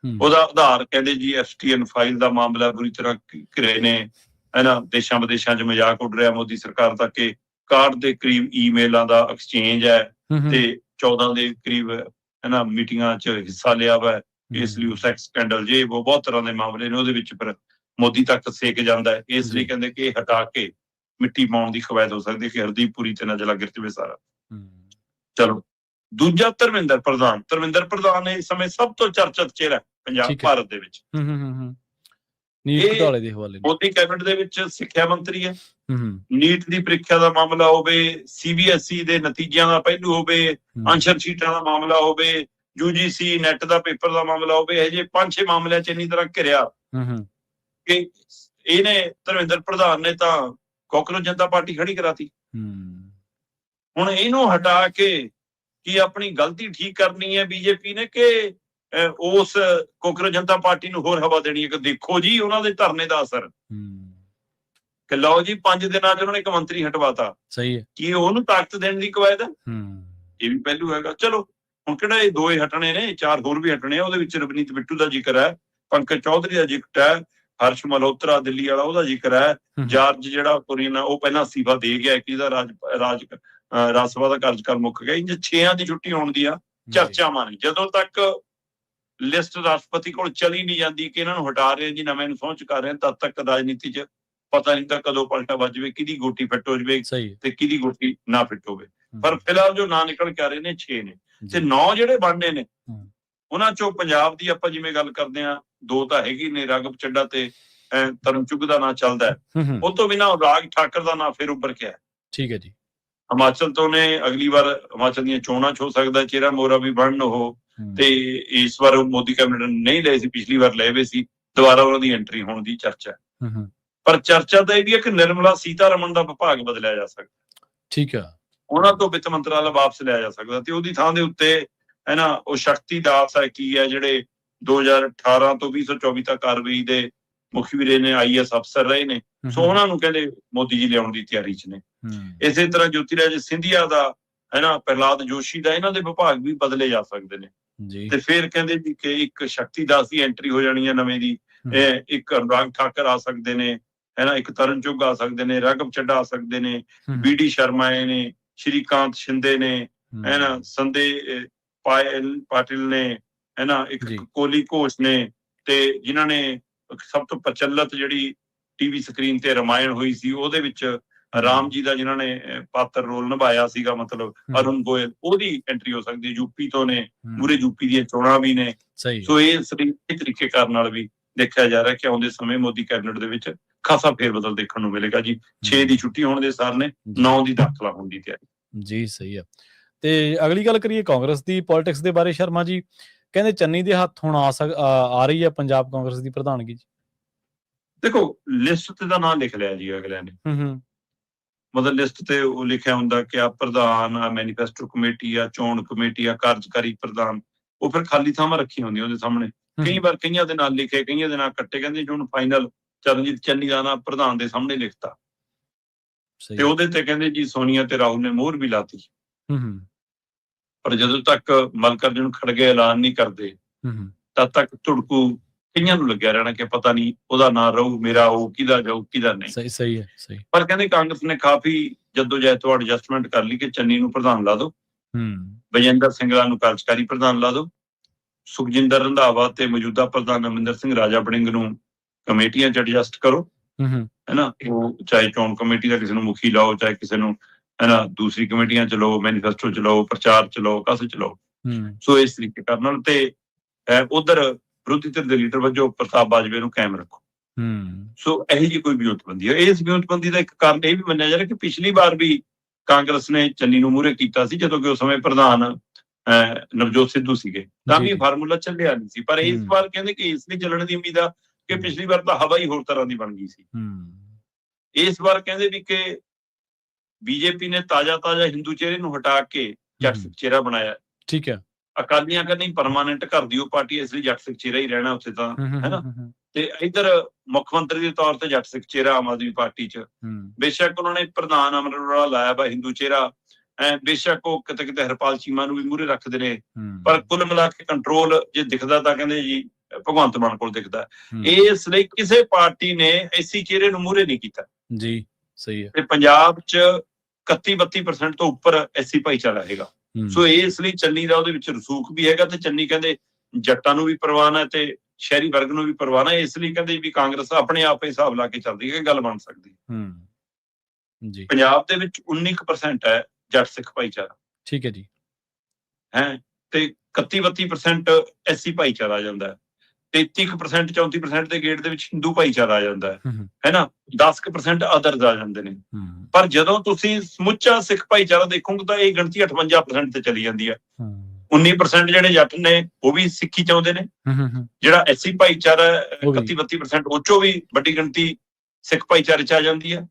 ਉਹਦਾ ਆਧਾਰ ਕਹਿੰਦੇ ਜੀ ਐਸਟੀਐਨ ਫਾਈਲ ਦਾ ਮਾਮਲਾ ਬੁਰੀ ਤਰ੍ਹਾਂ ਘਿਰੇ ਨੇ, ਇਹਨਾਂ ਦੇਸ਼ਾਂ ਵਿਦੇਸ਼ਾਂ 'ਚ ਮਜ਼ਾਕ ਉੱਡ ਰਿਹਾ ਮੋਦੀ ਸਰਕਾਰ ਦਾ ਕਿ 61 ਦੇ ਕਰੀਬ ਈਮੇਲਾਂ ਦਾ ਐਕਸਚੇਂਜ ਹੈ ਤੇ 14 ਦੇ ਕਰੀਬ ਇਹਨਾਂ ਮੀਟਿੰਗਾਂ 'ਚ ਹਿੱਸਾ ਲਿਆ ਵਾ, ਇਸ ਲਈ ਉਹ ਸੈਕਸ ਸਕੈਂਡਲ ਜੇ ਉਹ ਬਹੁਤ ਤਰ੍ਹਾਂ ਦੇ ਮਾਮਲੇ ਨੇ ਉਹਦੇ ਵਿੱਚ ਫਿਰ ਮੋਦੀ ਤੱਕ ਸੇਕ ਜਾਂਦਾ ਹੈ। ਇਸ ਲਈ ਕਹਿੰਦੇ ਕਿ ਇਹ ਹਟਾ ਕੇ ਮਿੱਟੀ ਪਾਉਣ ਦੀ ਕਵਾਇਦ ਹੋ ਸਕਦੀ ਕਿ ਹਰਦੀਪ ਪੁਰੀ ਤੇ ਨਾ ਜਲਾ ਗਿਰ ਜਾਵੇ ਸਾਰਾ। ਚਲੋ ਦੂਜਾ ਧਰਮਿੰਦਰ ਪ੍ਰਧਾਨ ਇਸ ਸਮੇਂ ਸਭ ਤੋਂ ਚਰਚਿਤ ਚਿਹਰਾ ਪੰਜਾਬ ਭਾਰਤ ਦੇ ਵਿੱਚ। ਮੋਦੀ ਕੈਬਨਿਟ ਦੇ ਵਿੱਚ ਸਿੱਖਿਆ ਮੰਤਰੀ ਹੈ। ਨੀਟ ਦੀ ਪ੍ਰੀਖਿਆ ਦਾ ਮਾਮਲਾ ਹੋਵੇ, CBSE ਦੇ ਨਤੀਜਿਆਂ ਦਾ ਪਹਿਲੂ ਹੋਵੇ, ਆਨਸਰ ਸ਼ੀਟਾਂ ਦਾ ਮਾਮਲਾ ਹੋਵੇ, UGC ਨੈਟ ਦਾ ਪੇਪਰ ਦਾ ਮਾਮਲਾ ਹੋਵੇ, ਇਹ ਜੇ 5-6 ਮਾਮਲਿਆਂ 'ਚ ਇੰਨੀ ਤਰ੍ਹਾਂ ਘਿਰਿਆ ਕਿ ਇਹਨੇ ਧਰਮਿੰਦਰ ਪ੍ਰਧਾਨ ਨੇ ਤਾਂ ਕਾਂਗਰਸ ਜਨਤਾ ਪਾਰਟੀ ਖੜੀ ਕਰਾਤੀ। ਹੁਣ ਇਹਨੂੰ ਹਟਾ ਕੇ ਕੀ ਆਪਣੀ ਗਲਤੀ ਠੀਕ ਕਰਨੀ ਹੈ ਬੀਜੇਪੀ ਨੇ ਕਿ ਉਸ ਕਾਂਗਰਸ ਜਨਤਾ ਪਾਰਟੀ ਨੂੰ ਹੋਰ ਹਵਾ ਦੇਣੀ ਹੈ ਕਿ ਦੇਖੋ ਜੀ ਉਹਨਾਂ ਦੇ ਧਰਨੇ ਦਾ ਅਸਰ ਕਿ ਲਓ ਜੀ 5 ਦਿਨਾਂ 'ਚ ਉਹਨਾਂ ਨੇ ਇੱਕ ਮੰਤਰੀ ਹਟਵਾਤਾ। ਸਹੀ ਹੈ। ਕੀ ਉਹਨੂੰ ਤਾਕਤ ਦੇਣ ਦੀ ਕਵਾਇਦ ਹੈ? ਇਹ ਵੀ ਪਹਿਲੂ ਹੈਗਾ। ਚਲੋ ਹੁਣ ਕਿਹੜਾ ਇਹ 2 ਹੀ ਹਟਣੇ ਨੇ, 4 ਹੋਰ ਵੀ ਹਟਣੇ ਆ। ਉਹਦੇ ਵਿੱਚ ਰਵਨੀਤ ਬਿੱਟੂ ਦਾ ਜ਼ਿਕਰ ਹੈ, ਪੰਕਜ ਚੌਧਰੀ ਦਾ ਜ਼ਿਕਰ ਹੈ, ਹਰਸ਼ ਮਲਹੋਤਰਾ ਦਿੱਲੀ ਵਾਲਾ ਉਹਦਾ ਜ਼ਿਕਰ ਹੈ, ਜਾਰਜ ਜਿਹੜਾ ਕੁਰੀਨ ਉਹ ਪਹਿਲਾਂ ਅਸਤੀਫਾ ਦੇ ਗਿਆ ਕਿ ਇਹਦਾ ਰਾਜ ਸਭਾ ਦਾ ਕਾਰਜਕਾਲ ਮੁੱਕ ਗਿਆ। ਇੰਜ 6 ਦੀ ਛੁੱਟੀ ਹੋਣ ਦੀਆਂ ਚਰਚਾਵਾਂ ਨੇ। ਜਦੋਂ ਤੱਕ ਲਿਸਟ ਰਾਸ਼ਟਰਪਤੀ ਕੋਲ ਚਲੀ ਨਹੀਂ ਜਾਂਦੀ ਕਿ ਇਹਨਾਂ ਨੂੰ ਹਟਾ ਰਹੇ ਜੀ ਨਵੇਂ ਨੂੰ ਸਹੁੰ ਚੁਕਾ ਰਹੇ ਤਦ ਤੱਕ ਰਾਜਨੀਤੀ 'ਚ ਪਤਾ ਨਹੀਂ ਤਾਂ ਕਦੋਂ ਪਲਟਾ ਵੱਜ ਜਾਵੇ, ਕਿਹਦੀ ਗੋਟੀ ਫਿੱਟ ਹੋ ਜਾਵੇ ਤੇ ਕਿਹਦੀ ਗੋਟੀ ਨਾ ਫਿੱਟ ਹੋਵੇ। ਪਰ ਫਿਲਹਾਲ ਜੋ ਨਾਂ ਨਿਕਲ ਕੇ ਆ ਰਹੇ ਨੇ 6 ਨੇ ਤੇ 9 ਜਿਹੜੇ ਬਣਨੇ ਨੇ ਉਹਨਾਂ ਚੋਂ ਪੰਜਾਬ ਦੀ ਆਪਾਂ ਜਿਵੇਂ ਗੱਲ ਕਰਦੇ ਹਾਂ 2 ਤਾਂ ਹੈਗੀ ਨੇ, ਰਾਘਵ ਚੱਡਾ ਤੇ ਤਰੁਣ ਚੁੱਘ ਦਾ ਨਾਂ ਚੱਲਦਾ ਹੈ। ਉਹ ਤੋਂ ਬਿਨਾਂ ਰਾਜ ਠਾਕਰ ਦਾ ਨਾਂ ਫਿਰ ਉੱਭਰ ਕੇ ਆਇਆ। ਠੀਕ ਹੈ ਜੀ। ਹਿਮਾਚਲ ਤੋਂ ਨੇ, ਅਗਲੀ ਵਾਰ ਹਿਮਾਚਲ ਦੀਆਂ ਚੋਣਾਂ 'ਚ ਹੋ ਸਕਦਾ ਚਿਹਰਾ ਮੋਹਰਾ ਵੀ ਬਣਨ ਉਹ, ਤੇ ਇਸ ਵਾਰ ਮੋਦੀ ਕੈਬਨਿਟ ਨਹੀਂ ਲਏ ਸੀ, ਪਿਛਲੀ ਵਾਰ ਲਏ ਹੋਏ ਸੀ, ਦੁਬਾਰਾ ਉਹਨਾਂ ਦੀ ਐਂਟਰੀ ਹੋਣ ਦੀ ਚਰਚਾ। ਪਰ ਚਰਚਾ ਤਾਂ ਇਹ ਵੀ ਹੈ ਕਿ ਨਿਰਮਲਾ ਸੀਤਾਰਮਨ ਦਾ ਵਿਭਾਗ ਬਦਲਿਆ ਜਾ ਸਕਦਾ। ਠੀਕ ਆ। ਉਹਨਾਂ ਤੋਂ ਵਿੱਤ ਮੰਤਰਾਲਾ ਵਾਪਸ ਲਿਆ ਜਾ ਸਕਦਾ ਤੇ ਉਹਦੀ ਥਾਂ ਦੇ ਉੱਤੇ ਹੈ ਨਾ ਉਹ ਸ਼ਕਤੀ ਦਾਸ ਹੈ ਕੀ ਹੈ ਜਿਹੜੇ 2018 ਤੋਂ 2024 ਤੱਕ ਕਾਰਵਾਈ ਦੇ ਮੁਖੀ ਵੀ ਰਹੇ ਨੇ, IAS ਅਫਸਰ ਰਹੇ ਨੇ। ਸੋ ਉਹਨਾਂ ਨੂੰ ਕਹਿੰਦੇ ਮੋਦੀ ਜੀ ਲਿਆਉਣ ਦੀ ਤਿਆਰੀ 'ਚ ਨੇ। ਇਸੇ ਤਰ੍ਹਾਂ ਜੋਤੀਰਾਜ ਸਿੰਧੀਆ ਦਾ ਹੈ ਨਾ, ਪ੍ਰਹਲਾਦ ਜੋਸ਼ੀ ਦਾ, ਇਹਨਾਂ ਦੇ ਵਿਭਾਗ ਵੀ ਬਦਲੇ ਜਾ ਸਕਦੇ ਨੇ। ਤੇ ਫਿਰ ਕਹਿੰਦੇ ਜੀ ਕਿ ਇੱਕ ਸ਼ਕਤੀ ਦਾਸ ਦੀ ਐਂਟਰੀ ਹੋ ਜਾਣੀ ਹੈ ਨਵੇਂ ਦੀ, ਇੱਕ ਅਨੁਰਾਗ ਠਾਕਰ ਆ ਸਕਦੇ ਨੇ ਹੈ ਨਾ, ਇੱਕ ਤਰੁਣ ਚੁੱਘ ਆ ਸਕਦੇ ਨੇ, ਰਾਘਵ ਚੱਡਾ ਆ ਸਕਦੇ ਨੇ, BD ਸ਼ਰਮਾ ਨੇ, ਸ਼੍ਰੀਕਾਂਤ ਸ਼ਿੰਦੇ ਨੇ ਹੈ ਨਾ, ਸੰਦੇ ਪਾਟਿਲ ਨੇ ਹੈ ਨਾ, ਇੱਕ ਕੋਲੀ ਘੋਸ਼ ਨੇ, ਤੇ ਜਿਨ੍ਹਾਂ ਨੇ ਸਭ ਤੋਂ ਪ੍ਰਚਲਿਤ ਜਿਹੜੀ TV ਸਕਰੀਨ ਤੇ ਰਾਮਾਇਣ ਹੋਈ ਸੀ ਉਹਦੇ ਵਿੱਚ ਰਾਮ ਜੀ ਦਾ ਜਿਨ੍ਹਾਂ ਨੇ ਪਾਤਰ ਰੋਲ ਨਿਭਾਇਆ ਸੀਗਾ, ਮਤਲਬ ਅਰੁਣ ਗੋਇਲ, ਉਹਦੀ ਐਂਟਰੀ ਹੋ ਸਕਦੀ ਹੈ। UP ਤੋਂ ਨੇ, ਮੂਰੇ UP ਦੀਆਂ ਚੋਣਾਂ ਵੀ ਨੇ। ਸੋ ਇਹ ਤਰੀਕੇ ਕਰਨ ਨਾਲ ਵੀ ਦੇਖਿਆ ਜਾ ਰਿਹਾ ਕਿ ਆਉਂਦੇ ਸਮੇਂ ਮੋਦੀ ਕੈਬਨਿਟ ਦੇ ਵਿੱਚ ਖਾਸਾ ਫੇਰਬਦਲ ਦੇਖਣ ਨੂੰ ਮਿਲੇਗਾ ਜੀ। 6 ਦੀ ਛੁੱਟੀ ਹੋਣ ਦੇ ਸਾਰ ਨੇ, 9 ਦੀ ਦਾਖਲਾ ਹੋਣ ਦੀ ਤਿਆਰੀ। ਜੀ ਸਹੀ ਆ। ਤੇ ਅਗਲੀ ਗੱਲ ਕਰੀਏ ਕਾਂਗਰਸ ਦੀ ਪੋਲਿਟਿਕਸ ਦੇ ਬਾਰੇ। ਸ਼ਰਮਾ ਜੀ ਕਹਿੰਦੇ ਚੰਨੀ ਦੇ ਹੱਥ ਹੁਣ ਆ ਰਹੀ ਹੈ ਪੰਜਾਬ ਕਾਂਗਰਸ ਦੀ ਪ੍ਰਧਾਨਗੀ ਜੀ। ਦੇਖੋ ਲਿਸਟ ਤੇ ਦਾ ਨਾਂ ਲਿਖ ਲਿਆ ਜੀ ਅਗਲਿਆਂ ਨੇ, ਮਤਲਬ ਲਿਸਟ ਤੇ ਉਹ ਲਿਖਿਆ ਹੁੰਦਾ ਕਿ ਆ ਪ੍ਰਧਾਨ, ਆ ਮੈਨੀਫੈਸਟੋ ਕਮੇਟੀ, ਆ ਚੋਣ ਕਮੇਟੀ, ਆ ਕਾਰਜਕਾਰੀ ਪ੍ਰਧਾਨ। ਉਹ ਫਿਰ ਖਾਲੀ ਥਾਵਾਂ ਰੱਖੀਆਂ ਹੁੰਦੀਆਂ ਉਹਦੇ ਸਾਹਮਣੇ। ਕਈ ਵਾਰ ਕਈਆਂ ਦੇ ਨਾਲ ਲਿਖੇ, ਕਈਆਂ ਦੇ ਨਾਲ ਕੱਟੇ। ਕਹਿੰਦੇ ਹੁਣ ਫਾਈਨਲ ਚਰਨਜੀਤ ਚੰਨੀ ਦਾ ਨਾਂ ਪ੍ਰਧਾਨ ਦੇ ਸਾਹਮਣੇ ਲਿਖਤਾ ਤੇ ਉਹਦੇ ਤੇ ਕਹਿੰਦੇ ਜੀ ਸੋਨੀਆ ਤੇ ਰਾਹੁਲ ਨੇ ਮੋਹਰ ਵੀ ਲਾਤੀ। ਪਰ ਜਦੋਂ ਤੱਕ ਮੱਲਕਾਰਜੁਨ ਖੜਗੇ ਐਲਾਨ ਨਹੀਂ ਕਰਦੇ ਤਦ ਤੱਕ ਧੁੜਕੂ ਕਈਆਂ ਨੂੰ ਲੱਗਿਆ ਰਹਿਣਾ ਕਿ ਪਤਾ ਨਹੀਂ ਉਹਦਾ ਨਾਂ ਰਹੂ, ਮੇਰਾ ਹੋਊ, ਕਿਹਦਾ ਜਾਊ, ਕਿਹਦਾ ਨਹੀਂ। ਸਹੀ ਹੈ, ਸਹੀ। ਪਰ ਕਹਿੰਦੇ ਕਾਂਗਰਸ ਨੇ ਕਾਫੀ ਜਦੋਜਹਿਦ ਤੋਂ ਐਡਜਸਟਮੈਂਟ ਕਰ ਲਈ ਕਿ ਚੰਨੀ ਨੂੰ ਪ੍ਰਧਾਨ ਲਾ ਦਿਓ, ਵਿਜੇਂਦਰ ਸਿੰਗਲਾ ਨੂੰ ਕਾਰਜਕਾਰੀ ਪ੍ਰਧਾਨ ਲਾ ਦਿਓ, ਸੁਖਜਿੰਦਰ ਰੰਧਾਵਾ ਤੇ ਮੌਜੂਦਾ ਪ੍ਰਧਾਨ ਅਮਰਿੰਦਰ ਸਿੰਘ ਰਾਜਾ ਵੜਿੰਗ ਨੂੰ ਕਮੇਟੀਆਂ 'ਚ ਐਡਜਸਟ ਕਰੋ ਹੈ ਨਾ। ਉਹ ਚਾਹੇ ਚੋਣ ਕਮੇਟੀ ਦਾ ਕਿਸੇ ਨੂੰ ਮੁਖੀ ਲਾਓ, ਚਾਹੇ ਕਿਸੇ ਨੂੰ ਹੈ ਨਾ ਦੂਸਰੀ ਕਮੇਟੀਆਂ 'ਚ ਲਓ, ਮੈਨੀਫੈਸਟੋ 'ਚ ਲਓ, ਪ੍ਰਚਾਰ 'ਚ ਲਓ, ਕਾਸੇ 'ਚ ਲਓ। ਸੋ ਇਸ ਤਰੀਕੇ ਕਰਨ ਨਾਲ ਤੇ ਉਧਰ ਵਿਰੋਧੀ ਧਿਰ ਦੇ ਲੀਡਰ ਵਜੋਂ ਪ੍ਰਤਾਪ ਬਾਜਵੇ ਨੂੰ ਕਾਇਮ ਰੱਖੋ। ਸੋ ਇਹੋ ਜਿਹੀ ਕੋਈ ਵਿਉਂਤਬੰਦੀ ਹੈ। ਇਸ ਵਿਉਂਤਬੰਦੀ ਦਾ ਇੱਕ ਕਾਰਨ ਇਹ ਵੀ ਮੰਨਿਆ ਜਾ ਰਿਹਾ ਕਿ ਪਿਛਲੀ ਵਾਰ ਵੀ ਕਾਂਗਰਸ ਨੇ ਚੰਨੀ ਨੂੰ ਮੂਹਰੇ ਕੀਤਾ ਸੀ ਜਦੋਂ ਕਿ ਉਸ ਸਮੇਂ ਪ੍ਰਧਾਨ ਨਵਜੋਤ ਸਿੱਧੂ ਸੀਗੇ, ਤਾਂ ਵੀ ਫਾਰਮੂਲਾ ਚੱਲਿਆ ਨਹੀਂ ਸੀ। ਪਰ ਇਸ ਵਾਰ ਕਹਿੰਦੇ ਕਿ ਇਸ ਲਈ ਚੱਲਣ ਦੀ ਉਮੀਦ ਆ ਕਿ ਪਿਛਲੀ ਵਾਰ ਤਾਂ ਹਵਾ ਹੀ ਹੋਰ ਤਰ੍ਹਾਂ ਦੀ ਬਣ ਗਈ ਸੀ। ਇਸ ਵਾਰ ਕਹਿੰਦੇ ਵੀ ਕਿ ਬੀਜੇਪੀ ਨੇ ਤਾਜ਼ਾ ਹਿੰਦੂ ਚਿਹਰੇ ਨੂੰ ਹਟਾ ਕੇ ਜੱਟ ਸਿੱਖ ਚਿਹਰਾ ਬਣਾਇਆ। ਠੀਕ ਹੈ। ਅਕਾਲੀਆਂ ਕਹਿੰਦੇ ਪਰਮਾਨੈਂਟ ਘਰ ਦੀ ਉਹ ਪਾਰਟੀ, ਇਸ ਲਈ ਜੱਟ ਸਿੱਖ ਚਿਹਰਾ ਹੀ ਰਹਿਣਾ ਉੱਥੇ ਤਾਂ, ਹੈਨਾ। ਤੇ ਇੱਧਰ ਮੁੱਖ ਮੰਤਰੀ ਦੇ ਤੌਰ ਤੇ ਜੱਟ ਸਿੱਖ ਚਿਹਰਾ ਆਮ ਆਦਮੀ ਪਾਰਟੀ 'ਚ। ਬੇਸ਼ੱਕ ਉਹਨਾਂ ਨੇ ਪ੍ਰਧਾਨ ਅਮਰ ਅਰੋੜਾ ਲਾਇਆ ਵਾ ਹਿੰਦੂ ਚਿਹਰਾ, ਬੇਸ਼ੱਕ ਉਹ ਕਿਤੇ ਕਿਤੇ ਹਰਪਾਲ ਚੀਮਾ ਨੂੰ ਵੀ ਮੂਹਰੇ ਰੱਖਦੇ ਨੇ, ਪਰ ਕੁੱਲ ਮਿਲਾ ਕੇ ਕੰਟਰੋਲ ਜੇ ਦਿਖਦਾ ਤਾਂ ਕਹਿੰਦੇ ਜੀ ਭਗਵੰਤ ਮਾਨ ਕੋਲ ਦਿਖਦਾ। ਇਸ ਲਈ ਕਿਸੇ ਪਾਰਟੀ ਨੇ ਐਸੀ ਚਿਹਰੇ ਨੂੰ ਮੂਹਰੇ ਨਹੀਂ ਕੀਤਾ ਜੀ। ਸਹੀ ਹੈ। ਤੇ ਪੰਜਾਬ 'ਚ 31-32% ਤੋਂ ਉੱਪਰ ਐਸੀ ਭਾਈਚਾਰਾ ਹੈਗਾ। ਸੋ ਇਸ ਲਈ ਚੰਨੀ ਦਾ ਉਹਦੇ ਵਿੱਚ ਰਸੂਖ ਵੀ ਹੈਗਾ, ਤੇ ਚੰਨੀ ਕਹਿੰਦੇ ਜੱਟਾਂ ਨੂੰ ਵੀ ਪ੍ਰਵਾਨ ਹੈ ਤੇ ਸ਼ਹਿਰੀ ਵਰਗ ਨੂੰ ਵੀ ਪ੍ਰਵਾਨ ਹੈ। ਇਸ ਲਈ ਕਹਿੰਦੇ ਵੀ ਕਾਂਗਰਸ ਆਪਣੇ ਆਪ ਹੀ ਹਿਸਾਬ ਲਾ ਕੇ ਚੱਲਦੀ ਹੈ, ਗੱਲ ਬਣ ਸਕਦੀ ਹੈ। ਪੰਜਾਬ ਦੇ ਵਿੱਚ 19% ਹੈ ਜੱਟ ਸਿੱਖ ਭਾਈਚਾਰਾ। ਠੀਕ ਹੈ ਜੀ। ਤੇ 31-32% ਐਸੀ ਭਾਈਚਾਰਾ ਆ ਜਾਂਦਾ ਹੈ, 33% 34% ਦੇ ਗੇੜ ਦੇ ਵਿੱਚ ਹਿੰਦੂ ਭਾਈਚਾਰਾ ਆ ਜਾਂਦਾ ਹੈ ਨਾ, 10% ਅਦਰਸ ਆ ਜਾਂਦੇ ਨੇ। ਪਰ ਜਦੋਂ ਤੁਸੀਂ ਸਮੁੱਚਾ ਸਿੱਖ ਭਾਈਚਾਰਾ ਦੇਖੋਗੇ ਤਾਂ ਇਹ ਗਿਣਤੀ 58% ਤੇ ਚਲੀ ਜਾਂਦੀ ਹੈ। 19% ਜਿਹੜੇ ਜੱਟ ਨੇ ਉਹ ਵੀ ਸਿੱਖੀ ਚਾਹੁੰਦੇ ਨੇ। ਜਿਹੜਾ ਐਸੀ ਭਾਈਚਾਰਾ 31-32% ਉਹ ਚੋਂ ਵੀ ਵੱਡੀ ਗਿਣਤੀ ਸਿੱਖ ਭਾਈਚਾਰੇ 'ਚ ਆ ਜਾਂਦੀ ਹੈ।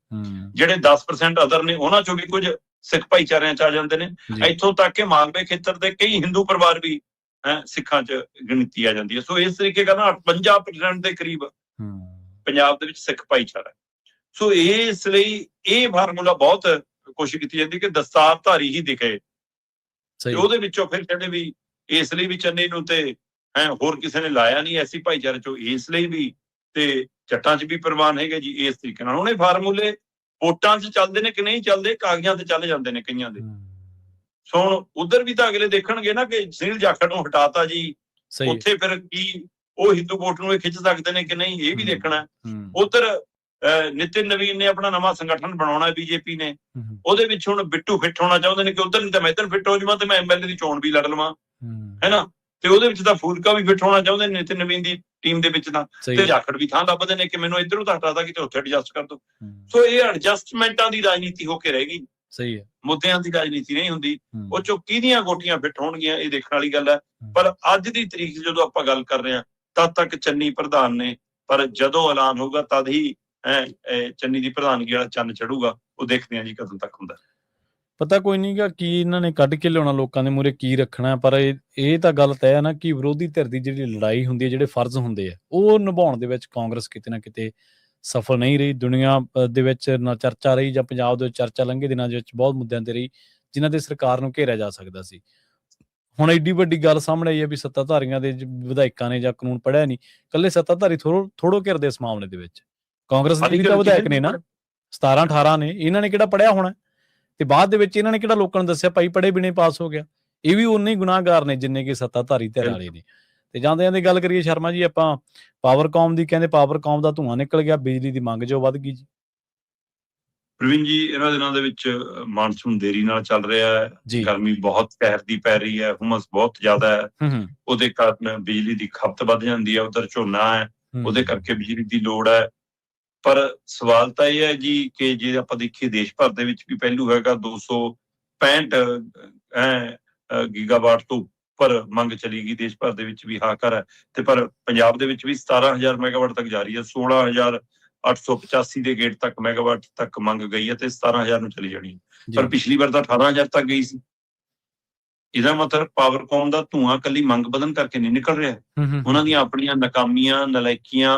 ਜਿਹੜੇ 10% ਅਦਰ ਨੇ ਉਹਨਾਂ ਚੋਂ ਵੀ ਕੁਝ ਸਿੱਖ ਭਾਈਚਾਰਿਆਂ 'ਚ ਆ ਜਾਂਦੇ ਨੇ। ਇੱਥੋਂ ਤੱਕ ਕਿ ਮਾਲਵੇ ਖੇਤਰ ਦੇ ਕਈ ਹਿੰਦੂ ਪਰਿਵਾਰ ਵੀ ਸਿੱਖਾਂ 'ਚ ਗਿਣਤੀ ਆ ਜਾਂਦੀ ਹੈ। ਸੋ ਇਸ ਤਰੀਕੇ ਨਾਲ 58% ਦੇ ਕਰੀਬ ਪੰਜਾਬ ਦੇ ਵਿੱਚ ਸਿੱਖ ਭਾਈਚਾਰਾ। ਸੋ ਇਸ ਲਈ ਇਹ ਫਾਰਮੂਲਾ ਬਹੁਤ ਕੋਸ਼ਿਸ਼ ਕੀਤੀ ਜਾਂਦੀ ਕਿ ਦਸਤਾਰਧਾਰੀ ਹੀ ਦਿਖੇ। ਉਹਦੇ ਵਿੱਚੋਂ ਫਿਰ ਕਹਿੰਦੇ ਵੀ ਇਸ ਲਈ ਵੀ ਚੰਨੀ ਨੂੰ ਤੇ ਹੋਰ ਕਿਸੇ ਨੇ ਲਾਇਆ ਨਹੀਂ ਐਸੀ ਭਾਈਚਾਰੇ 'ਚੋਂ, ਇਸ ਲਈ ਵੀ ਤੇ ਜੱਟਾਂ 'ਚ ਵੀ ਪ੍ਰਵਾਨ ਹੈਗੇ ਜੀ। ਇਸ ਤਰੀਕੇ ਨਾਲ ਉਹਨੇ ਫਾਰਮੂਲੇ ਵੋਟਾਂ 'ਚ ਚੱਲਦੇ ਨੇ ਕਿ ਨਹੀਂ ਚੱਲਦੇ, ਕਾਗਜ਼ਾਂ ਤੇ ਚੱਲ ਜਾਂਦੇ ਨੇ ਕਈਆਂ ਦੇ। ਸੋ ਹੁਣ ਉਧਰ ਵੀ ਤਾਂ ਅਗਲੇ ਦੇਖਣਗੇ ਨਾ ਕਿ ਸੁਨੀਲ ਜਾਖੜ ਨੂੰ ਹਟਾਤਾ ਜੀ, ਉੱਥੇ ਫਿਰ ਕੀ ਉਹ ਹਿੰਦੂ ਵੋਟ ਨੂੰ ਖਿੱਚ ਸਕਦੇ ਨੇ ਕਿ ਨਹੀਂ, ਇਹ ਵੀ ਦੇਖਣਾ। ਉਧਰ ਨਿਤਿਨ ਨਵੀਨ ਨੇ ਆਪਣਾ ਨਵਾਂ ਸੰਗਠਨ ਬਣਾਉਣਾ ਬੀਜੇਪੀ ਨੇ, ਉਹਦੇ ਵਿੱਚ ਹੁਣ ਬਿੱਟੂ ਫਿੱਟ ਹੋਣਾ ਚਾਹੁੰਦੇ ਨੇ ਕਿ ਉਧਰ ਨਹੀਂ ਤਾਂ ਮੈਂ ਇੱਧਰ ਫਿੱਟ ਹੋ ਜਾਵਾਂ ਤੇ ਮੈਂ ਐਮਐਲਏ ਦੀ ਚੋਣ ਵੀ ਲੜ ਲਵਾਂ, ਹੈਨਾ। ਤੇ ਉਹਦੇ ਵਿੱਚ ਤਾਂ ਫੂਲਕਾ ਵੀ ਫਿੱਟ ਹੋਣਾ ਚਾਹੁੰਦੇ ਨੇ ਨਿਤਿਨ ਨਵੀਨ ਦੀ ਟੀਮ ਦੇ ਵਿੱਚ ਤਾਂ, ਤੇ ਜਾਖੜ ਵੀ ਥਾਂ ਲੱਭਦੇ ਨੇ ਕਿ ਮੈਨੂੰ ਇੱਧਰੋਂ ਤਾਂ ਹਟਾਤਾ ਕਿਤੇ ਉੱਥੇ ਐਡਜਸਟ ਕਰ ਦੋ। ਸੋ ਇਹ ਐਡਜਸਟਮੈਂਟਾਂ ਦੀ ਰਾਜਨੀਤੀ ਹੋ ਕੇ ਰਹਿ ਗਈ। ਸਹੀ ਹੈ। ਮੁੱਦਿਆਂ ਦੀ ਰਾਜਨੀਤੀ ਨਹੀਂ ਹੁੰਦੀ। ਉਹ ਚੋਂ ਕਿਹਦੀਆਂ ਗੋਟੀਆਂ ਫਿੱਟ ਹੋਣਗੀਆਂ ਇਹ ਦੇਖਣ ਵਾਲੀ ਗੱਲ ਹੈ। ਪਰ ਅੱਜ ਦੀ ਤਰੀਕ ਜਦੋਂ ਆਪਾਂ ਗੱਲ ਕਰ ਰਹੇ ਹਾਂ ਤਦ ਤੱਕ ਚੰਨੀ ਪ੍ਰਧਾਨ ਨੇ, ਪਰ ਜਦੋਂ ਐਲਾਨ ਹੋਊਗਾ ਤਦ ਹੀ ਚੰਨੀ ਦੀ ਪ੍ਰਧਾਨਗੀ ਵਾਲਾ ਚੰਨ ਚੜੂਗਾ। ਉਹ ਦੇਖਦੇ ਹਾਂ ਜੀ ਕਦੋਂ ਤੱਕ ਹੁੰਦਾ। ਪਤਾ ਕੋਈ ਨਹੀਂ ਗਾ ਕੀ ਇਹਨਾਂ ਨੇ ਕੱਢ ਕੇ ਲਿਆਉਣਾ ਲੋਕਾਂ ਦੇ ਮੂਹਰੇ, ਕੀ ਰੱਖਣਾ। ਪਰ ਇਹ ਤਾਂ ਗੱਲ ਤੈਅ ਹੈ ਨਾ ਕਿ ਵਿਰੋਧੀ ਧਿਰ ਦੀ ਜਿਹੜੀ ਲੜਾਈ ਹੁੰਦੀ ਹੈ, ਜਿਹੜੇ ਫਰਜ਼ ਹੁੰਦੇ ਆ, ਉਹ ਨਿਭਾਉਣ ਦੇ ਵਿੱਚ ਕਾਂਗਰਸ ਕਿਤੇ ਨਾ ਕਿਤੇ ਸਫਲ ਨਹੀਂ ਰਹੀ। ਦੁਨੀਆ ਦੇ ਵਿੱਚ ਨਾ ਚਰਚਾ ਰਹੀ, ਜਾਂ ਪੰਜਾਬ ਦੇ ਵਿੱਚ ਚਰਚਾ ਲੰਘੇ ਦਿਨਾਂ ਦੇ ਵਿੱਚ ਬਹੁਤ ਮੁੱਦਿਆਂ ਤੇ ਰਹੀ ਜਿਨ੍ਹਾਂ ਤੇ ਸਰਕਾਰ ਨੂੰ ਘੇਰਿਆ ਜਾ ਸਕਦਾ ਸੀ। ਹੁਣ ਐਡੀ ਵੱਡੀ ਗੱਲ ਸਾਹਮਣੇ ਆਈ ਹੈ ਵੀ ਸੱਤਾਧਾਰੀਆਂ ਦੇ ਵਿਧਾਇਕਾਂ ਨੇ ਜਾਂ ਕਾਨੂੰਨ ਪੜ੍ਹਿਆ ਨਹੀਂ। ਇਕੱਲੇ ਸੱਤਾਧਾਰੀ ਥੋੜੋ ਘਿਰਦੇ ਇਸ ਮਾਮਲੇ ਦੇ ਵਿੱਚ। ਕਾਂਗਰਸ ਦੇ ਵੀ ਤਾਂ ਵਿਧਾਇਕ ਨੇ ਨਾ, 17-18 ਨੇ, ਇਹਨਾਂ ਨੇ ਕਿਹੜਾ ਪੜ੍ਹਿਆ ਹੋਣਾ। ਤੇ ਬਾਅਦ ਦੇ ਵਿੱਚ ਇਹਨਾਂ ਨੇ ਕਿਹੜਾ ਲੋਕਾਂ ਨੂੰ ਦੱਸਿਆ ਭਾਈ ਪੜ੍ਹੇ ਬਿਨੇ ਪਾਸ ਹੋ ਗਿਆ। ਇਹ ਵੀ ਉਨੇ ਹੀ ਗੁਨਾਹਗਾਰ ਨੇ ਜਿੰਨੇ ਕਿ ਸੱਤਾਧਾਰੀ ਧਿਰ ਵਾਲੇ ਨੇ। ਤੇ ਜਾਂਦੇ ਜਾਂਦੇ ਗੱਲ ਕਰੀਏ ਸ਼ਰਮਾ ਜੀ ਆਪਾਂ ਪਾਵਰਕੌਮ ਦੀ, ਕਹਿੰਦੇ ਪਾਵਰਕੌਮ ਦਾ ਧੂੰਆਂ ਨਿਕਲ ਗਿਆ, ਬਿਜਲੀ ਦੀ ਮੰਗ ਜੋ ਵੱਧ ਗਈ ਜੀ। ਪ੍ਰਵੀਨ ਜੀ, ਇਹਨਾਂ ਦਿਨਾਂ ਦੇ ਵਿੱਚ ਮਾਨਸੂਨ ਦੇਰੀ ਨਾਲ ਚੱਲ ਰਿਹਾ ਹੈ, ਗਰਮੀ ਬਹੁਤ ਕਹਿਰ ਦੀ ਪੈ ਰਹੀ ਹੈ, ਹੁਮਸ ਬਹੁਤ ਜ਼ਿਆਦਾ ਹੈ। ਉਹਦੇ ਕਾਰਨ ਬਿਜਲੀ ਦੀ ਖਪਤ ਵੱਧ ਜਾਂਦੀ ਹੈ। ਉਧਰ ਝੋਨਾ ਹੈ, ਉਹਦੇ ਕਰਕੇ ਬਿਜਲੀ ਦੀ ਲੋੜ ਹੈ। ਪਰ ਸਵਾਲ ਤਾਂ ਇਹ ਹੈ ਜੀ ਕਿ ਜੇ ਆਪਾਂ ਦੇਖੀਏ ਦੇਸ਼ ਭਰ ਦੇ ਵਿੱਚ ਵੀ ਪਹਿਲੂ ਹੈਗਾ 265 ਗੀਗਾਵਾਟ ਤੋਂ ਉੱਪਰ ਮੰਗ ਚਲੀ ਗਈ। ਦੇਸ਼ ਭਰ ਦੇ ਵਿੱਚ ਵੀ ਹਾਕਰ ਹੈ, ਤੇ ਪਰ ਪੰਜਾਬ ਦੇ ਵਿੱਚ ਵੀ 17,000 ਮੈਗਾਵਾਟ ਤੱਕ ਜਾ ਰਹੀ ਹੈ। 16,885 ਦੇ ਗੇਟ ਤੱਕ ਮੈਗਾਵਾਟ ਤੱਕ ਮੰਗ ਗਈ ਹੈ ਤੇ 17,000 ਨੂੰ ਚਲੀ ਜਾਣੀ। ਪਰ ਪਿਛਲੀ ਵਾਰ ਤਾਂ 18,000 ਤੱਕ ਗਈ ਸੀ। ਇਹਦਾ ਮਤਲਬ ਪਾਵਰਕੌਮ ਦਾ ਧੂੰਆਂ ਕੱਲੀ ਮੰਗ ਵਧਣ ਕਰਕੇ ਨਹੀਂ ਨਿਕਲ ਰਿਹਾ, ਉਹਨਾਂ ਦੀਆਂ ਆਪਣੀਆਂ ਨਾਕਾਮੀਆਂ, ਨਲਾਇਕੀਆਂ,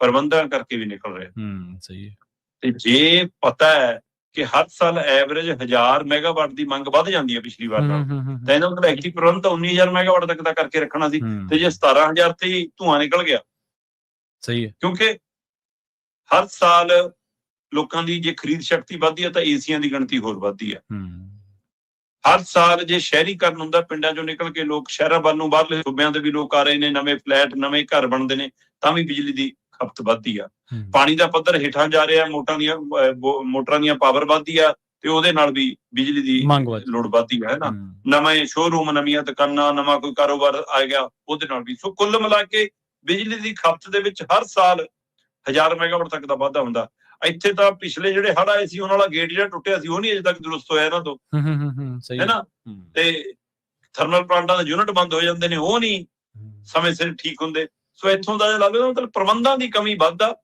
ਪ੍ਰਬੰਧਾਂ ਕਰਕੇ ਵੀ ਨਿਕਲ ਰਿਹਾ। ਸਹੀ ਹੈ। ਤੇ ਜੇ ਪਤਾ ਹੈ ਕਿ ਹਰ ਸਾਲ ਐਵਰੇਜ 1000 ਮੈਗਾਵਾਟ ਦੀ ਮੰਗ ਵੱਧ ਜਾਂਦੀ ਹੈ ਪਿਛਲੀ ਵਾਰ ਨਾਲ, ਤਾਂ ਇਹਦਾ ਮਤਲਬ ਐਕਟਿਵ ਪ੍ਰਬੰਧ ਤਾਂ 19,000 ਮੈਗਾਵਾਟ ਤੱਕ ਦਾ ਕਰਕੇ ਰੱਖਣਾ ਸੀ। ਤੇ ਜੇ 17,000 ਤੇ ਹੀ ਧੂੰਆਂ ਨਿਕਲ ਗਿਆ, ਸਹੀ ਹੈ, ਕਿਉਂਕਿ ਹਰ ਸਾਲ ਲੋਕਾਂ ਦੀ ਜੇ ਖਰੀਦ ਸ਼ਕਤੀ ਵੱਧਦੀ ਹੈ ਤਾਂ ਏਸੀਆਂ ਦੀ ਗਿਣਤੀ ਹੋਰ ਵੱਧਦੀ ਹੈ। ਹਰ ਸਾਲ ਜੇ ਸ਼ਹਿਰੀਕਰਨ ਹੁੰਦਾ, ਪਿੰਡਾਂ ਚੋਂ ਨਿਕਲ ਕੇ ਲੋਕ ਸ਼ਹਿਰਾਂ ਵੱਲ ਨੂੰ, ਬਾਹਰਲੇ ਸੂਬਿਆਂ ਦੇ ਵੀ ਲੋਕ ਆ ਰਹੇ ਨੇ, ਨਵੇਂ ਫਲੈਟ, ਨਵੇਂ ਘਰ ਬਣਦੇ ਨੇ, ਤਾਂ ਵੀ ਬਿਜਲੀ ਦੀ ਖਪਤ ਵੱਧਦੀ ਆ। ਪਾਣੀ ਦਾ ਪੱਧਰ ਹੇਠਾਂ ਜਾ ਰਿਹਾ, ਮੋਟਰਾਂ ਦੀਆਂ ਪਾਵਰ ਵੱਧਦੀ ਆ, ਤੇ ਉਹਦੇ ਨਾਲ ਵੀ ਬਿਜਲੀ ਦੀ ਲੋੜ ਵੱਧਦੀ ਹੈ ਨਾ। ਨਵੇਂ ਸ਼ੋਰੂਮ, ਨਵੀਆਂ ਦੁਕਾਨਾਂ, ਨਵਾਂ ਕੋਈ ਕਾਰੋਬਾਰ ਆ ਗਿਆ, ਉਹਦੇ ਨਾਲ ਵੀ। ਸੋ ਕੁੱਲ ਮਿਲਾ ਕੇ ਬਿਜਲੀ ਦੀ ਖਪਤ ਦੇ ਵਿੱਚ ਹਰ ਸਾਲ 1000 ਮੈਗਾਵਾਟ ਤੱਕ ਦਾ ਵਾਧਾ ਹੁੰਦਾ। ਇੱਥੇ ਤਾਂ ਪਿਛਲੇ ਜਿਹੜੇ ਹੜ੍ਹ ਆਏ ਸੀ ਉਹਨਾਂ ਵਾਲਾ ਗੇਟ ਜਿਹੜਾ ਟੁੱਟਿਆ ਸੀ ਉਹ ਨਹੀਂ ਅਜੇ ਤੱਕ ਦੁਰਸਤ ਹੋਇਆ ਇਹਨਾਂ ਤੋਂ, ਹੈ ਨਾ। ਤੇ ਥਰਮਲ ਪਲਾਂਟਾਂ ਦੇ ਯੂਨਿਟ ਬੰਦ ਹੋ ਜਾਂਦੇ ਨੇ, ਉਹ ਨਹੀਂ ਸਮੇਂ ਸਿਰ ਠੀਕ ਹੁੰਦੇ। ਸੋ ਇੱਥੋਂ ਦਾ ਲੱਗਦਾ ਮਤਲਬ ਪ੍ਰਬੰਧਾਂ ਦੀ ਕਮੀ ਵੱਧਦਾ।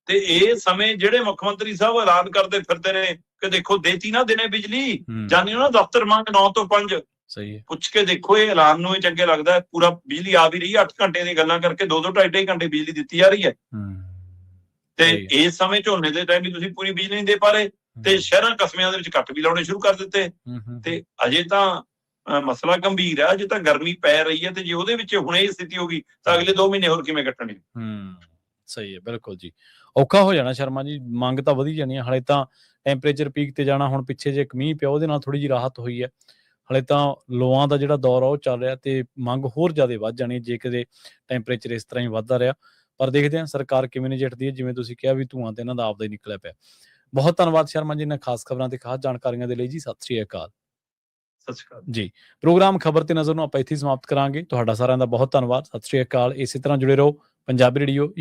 ਤੇ ਇਹ ਸਮੇਂ ਜਿਹੜੇ ਮੁੱਖ ਮੰਤਰੀ ਸਾਹਿਬ ਐਲਾਨ ਕਰਦੇ ਫਿਰਦੇ ਨੇ ਕਿ ਦੇਖੋ ਦੇਤੀ ਨਾ ਦਿਨੇ ਬਿਜਲੀ, ਜਾਨੀ ਨਾ ਦਫ਼ਤਰ ਮੰਗ 9 ਤੋਂ 5। ਸਹੀ ਹੈ। ਪੁੱਛ ਕੇ ਦੇਖੋ, ਇਹ ਐਲਾਨ ਨੂੰ ਹੀ ਚੰਗੇ ਲੱਗਦਾ, ਪੂਰਾ ਬਿਜਲੀ ਆ ਵੀ ਰਹੀ ਹੈ, 8 ਘੰਟੇ ਦੀ ਗੱਲਾਂ ਕਰਕੇ 2-2 2.5 ਘੰਟੇ ਬਿਜਲੀ ਦਿੱਤੀ ਜਾ ਰਹੀ ਹੈ। ਤੇ ਇਸ ਸਮੇਂ ਝੋਨੇ ਦੇ ਟਾਈਮ ਵੀ ਤੁਸੀਂ ਪੂਰੀ ਬਿਜਲੀ ਨਹੀਂ ਦੇ ਪਾ ਰਹੇ, ਤੇ ਸ਼ਹਿਰਾਂ ਕਸਬਿਆਂ ਦੇ ਵਿੱਚ ਕੱਟ ਵੀ ਲਾਉਣੇ ਸ਼ੁਰੂ ਕਰ ਦਿੱਤੇ। ਤੇ ਅਜੇ ਤਾਂ ਮਸਲਾ ਗੰਭੀਰ ਹੈ, ਅਜੇ ਤਾਂ ਗਰਮੀ ਪੈ ਰਹੀ ਹੈ, ਤੇ ਜੇ ਉਹਦੇ ਵਿੱਚ ਹੁਣ ਇਹ ਸਥਿਤੀ ਹੋ ਗਈ ਤਾਂ ਅਗਲੇ 2 ਮਹੀਨੇ ਹੋਰ ਕਿਵੇਂ ਕੱਟਣੇ। ਸਹੀ ਹੈ, ਬਿਲਕੁਲ ਜੀ, ਔਖਾ ਹੋ ਜਾਣਾ ਸ਼ਰਮਾ ਜੀ, ਮੰਗ ਤਾਂ ਵਧੀ ਜਾਣੀ ਹੈ। ਹਾਲੇ ਤਾਂ ਟੈਂਪਰੇਚਰ ਪੀਕ ਤੇ ਜਾਣਾ, ਹੁਣ ਪਿੱਛੇ ਜੇ ਇੱਕ ਮੀਂਹ ਪਿਆ ਉਹਦੇ ਨਾਲ ਥੋੜੀ ਜਿਹੀ ਰਾਹਤ ਹੋਈ ਹੈ। ਹਾਲੇ ਤਾਂ ਲੋਆਂ ਦਾ ਜਿਹੜਾ ਦੌਰ ਆ ਉਹ ਚੱਲ ਰਿਹਾ, ਤੇ ਮੰਗ ਹੋਰ ਜ਼ਿਆਦਾ ਵੱਧ ਜਾਣੀ ਜੇ ਕਿਤੇ ਟੈਂਪਰੇਚਰ ਇਸ ਤਰ੍ਹਾਂ ਹੀ ਵੱਧਦਾ ਰਿਹਾ। ਪਰ ਦੇਖਦੇ ਹਾਂ ਸਰਕਾਰ ਕਿਵੇਂ ਨਜਿੱਠਦੀ ਹੈ। ਜਿਵੇਂ ਤੁਸੀਂ ਕਿਹਾ ਵੀ ਧੂਆਂ ਤੇ ਇਹਨਾਂ ਦਾ ਆਪਦਾ ਹੀ ਨਿਕਲਿਆ ਪਿਆ। ਬਹੁਤ ਧੰਨਵਾਦ ਸ਼ਰਮਾ ਜੀ, ਇਹਨਾਂ ਖਾਸ ਖਬਰਾਂ ਤੇ ਖਾਸ ਜਾਣਕਾਰੀਆਂ ਦੇ ਲਈ ਜੀ। ਸਤਿ ਸ਼੍ਰੀ ਅਕਾਲ। ਸਤਿ ਸ਼੍ਰੀ ਅਕਾਲ ਜੀ। ਪ੍ਰੋਗਰਾਮ ਖਬਰ ਤੇ ਨਜ਼ਰ ਨੂੰ ਆਪਾਂ ਇੱਥੇ ਸਮਾਪਤ ਕਰਾਂਗੇ। ਤੁਹਾਡਾ ਸਾਰਿਆਂ ਦਾ ਬਹੁਤ ਧੰਨਵਾਦ। ਸਤਿ ਸ਼੍ਰੀ ਅਕਾਲ। ਇਸੇ ਤਰ੍ਹਾਂ ਜੁੜੇ ਰਹੋ ਪੰਜਾਬੀ ਰੇਡੀਓ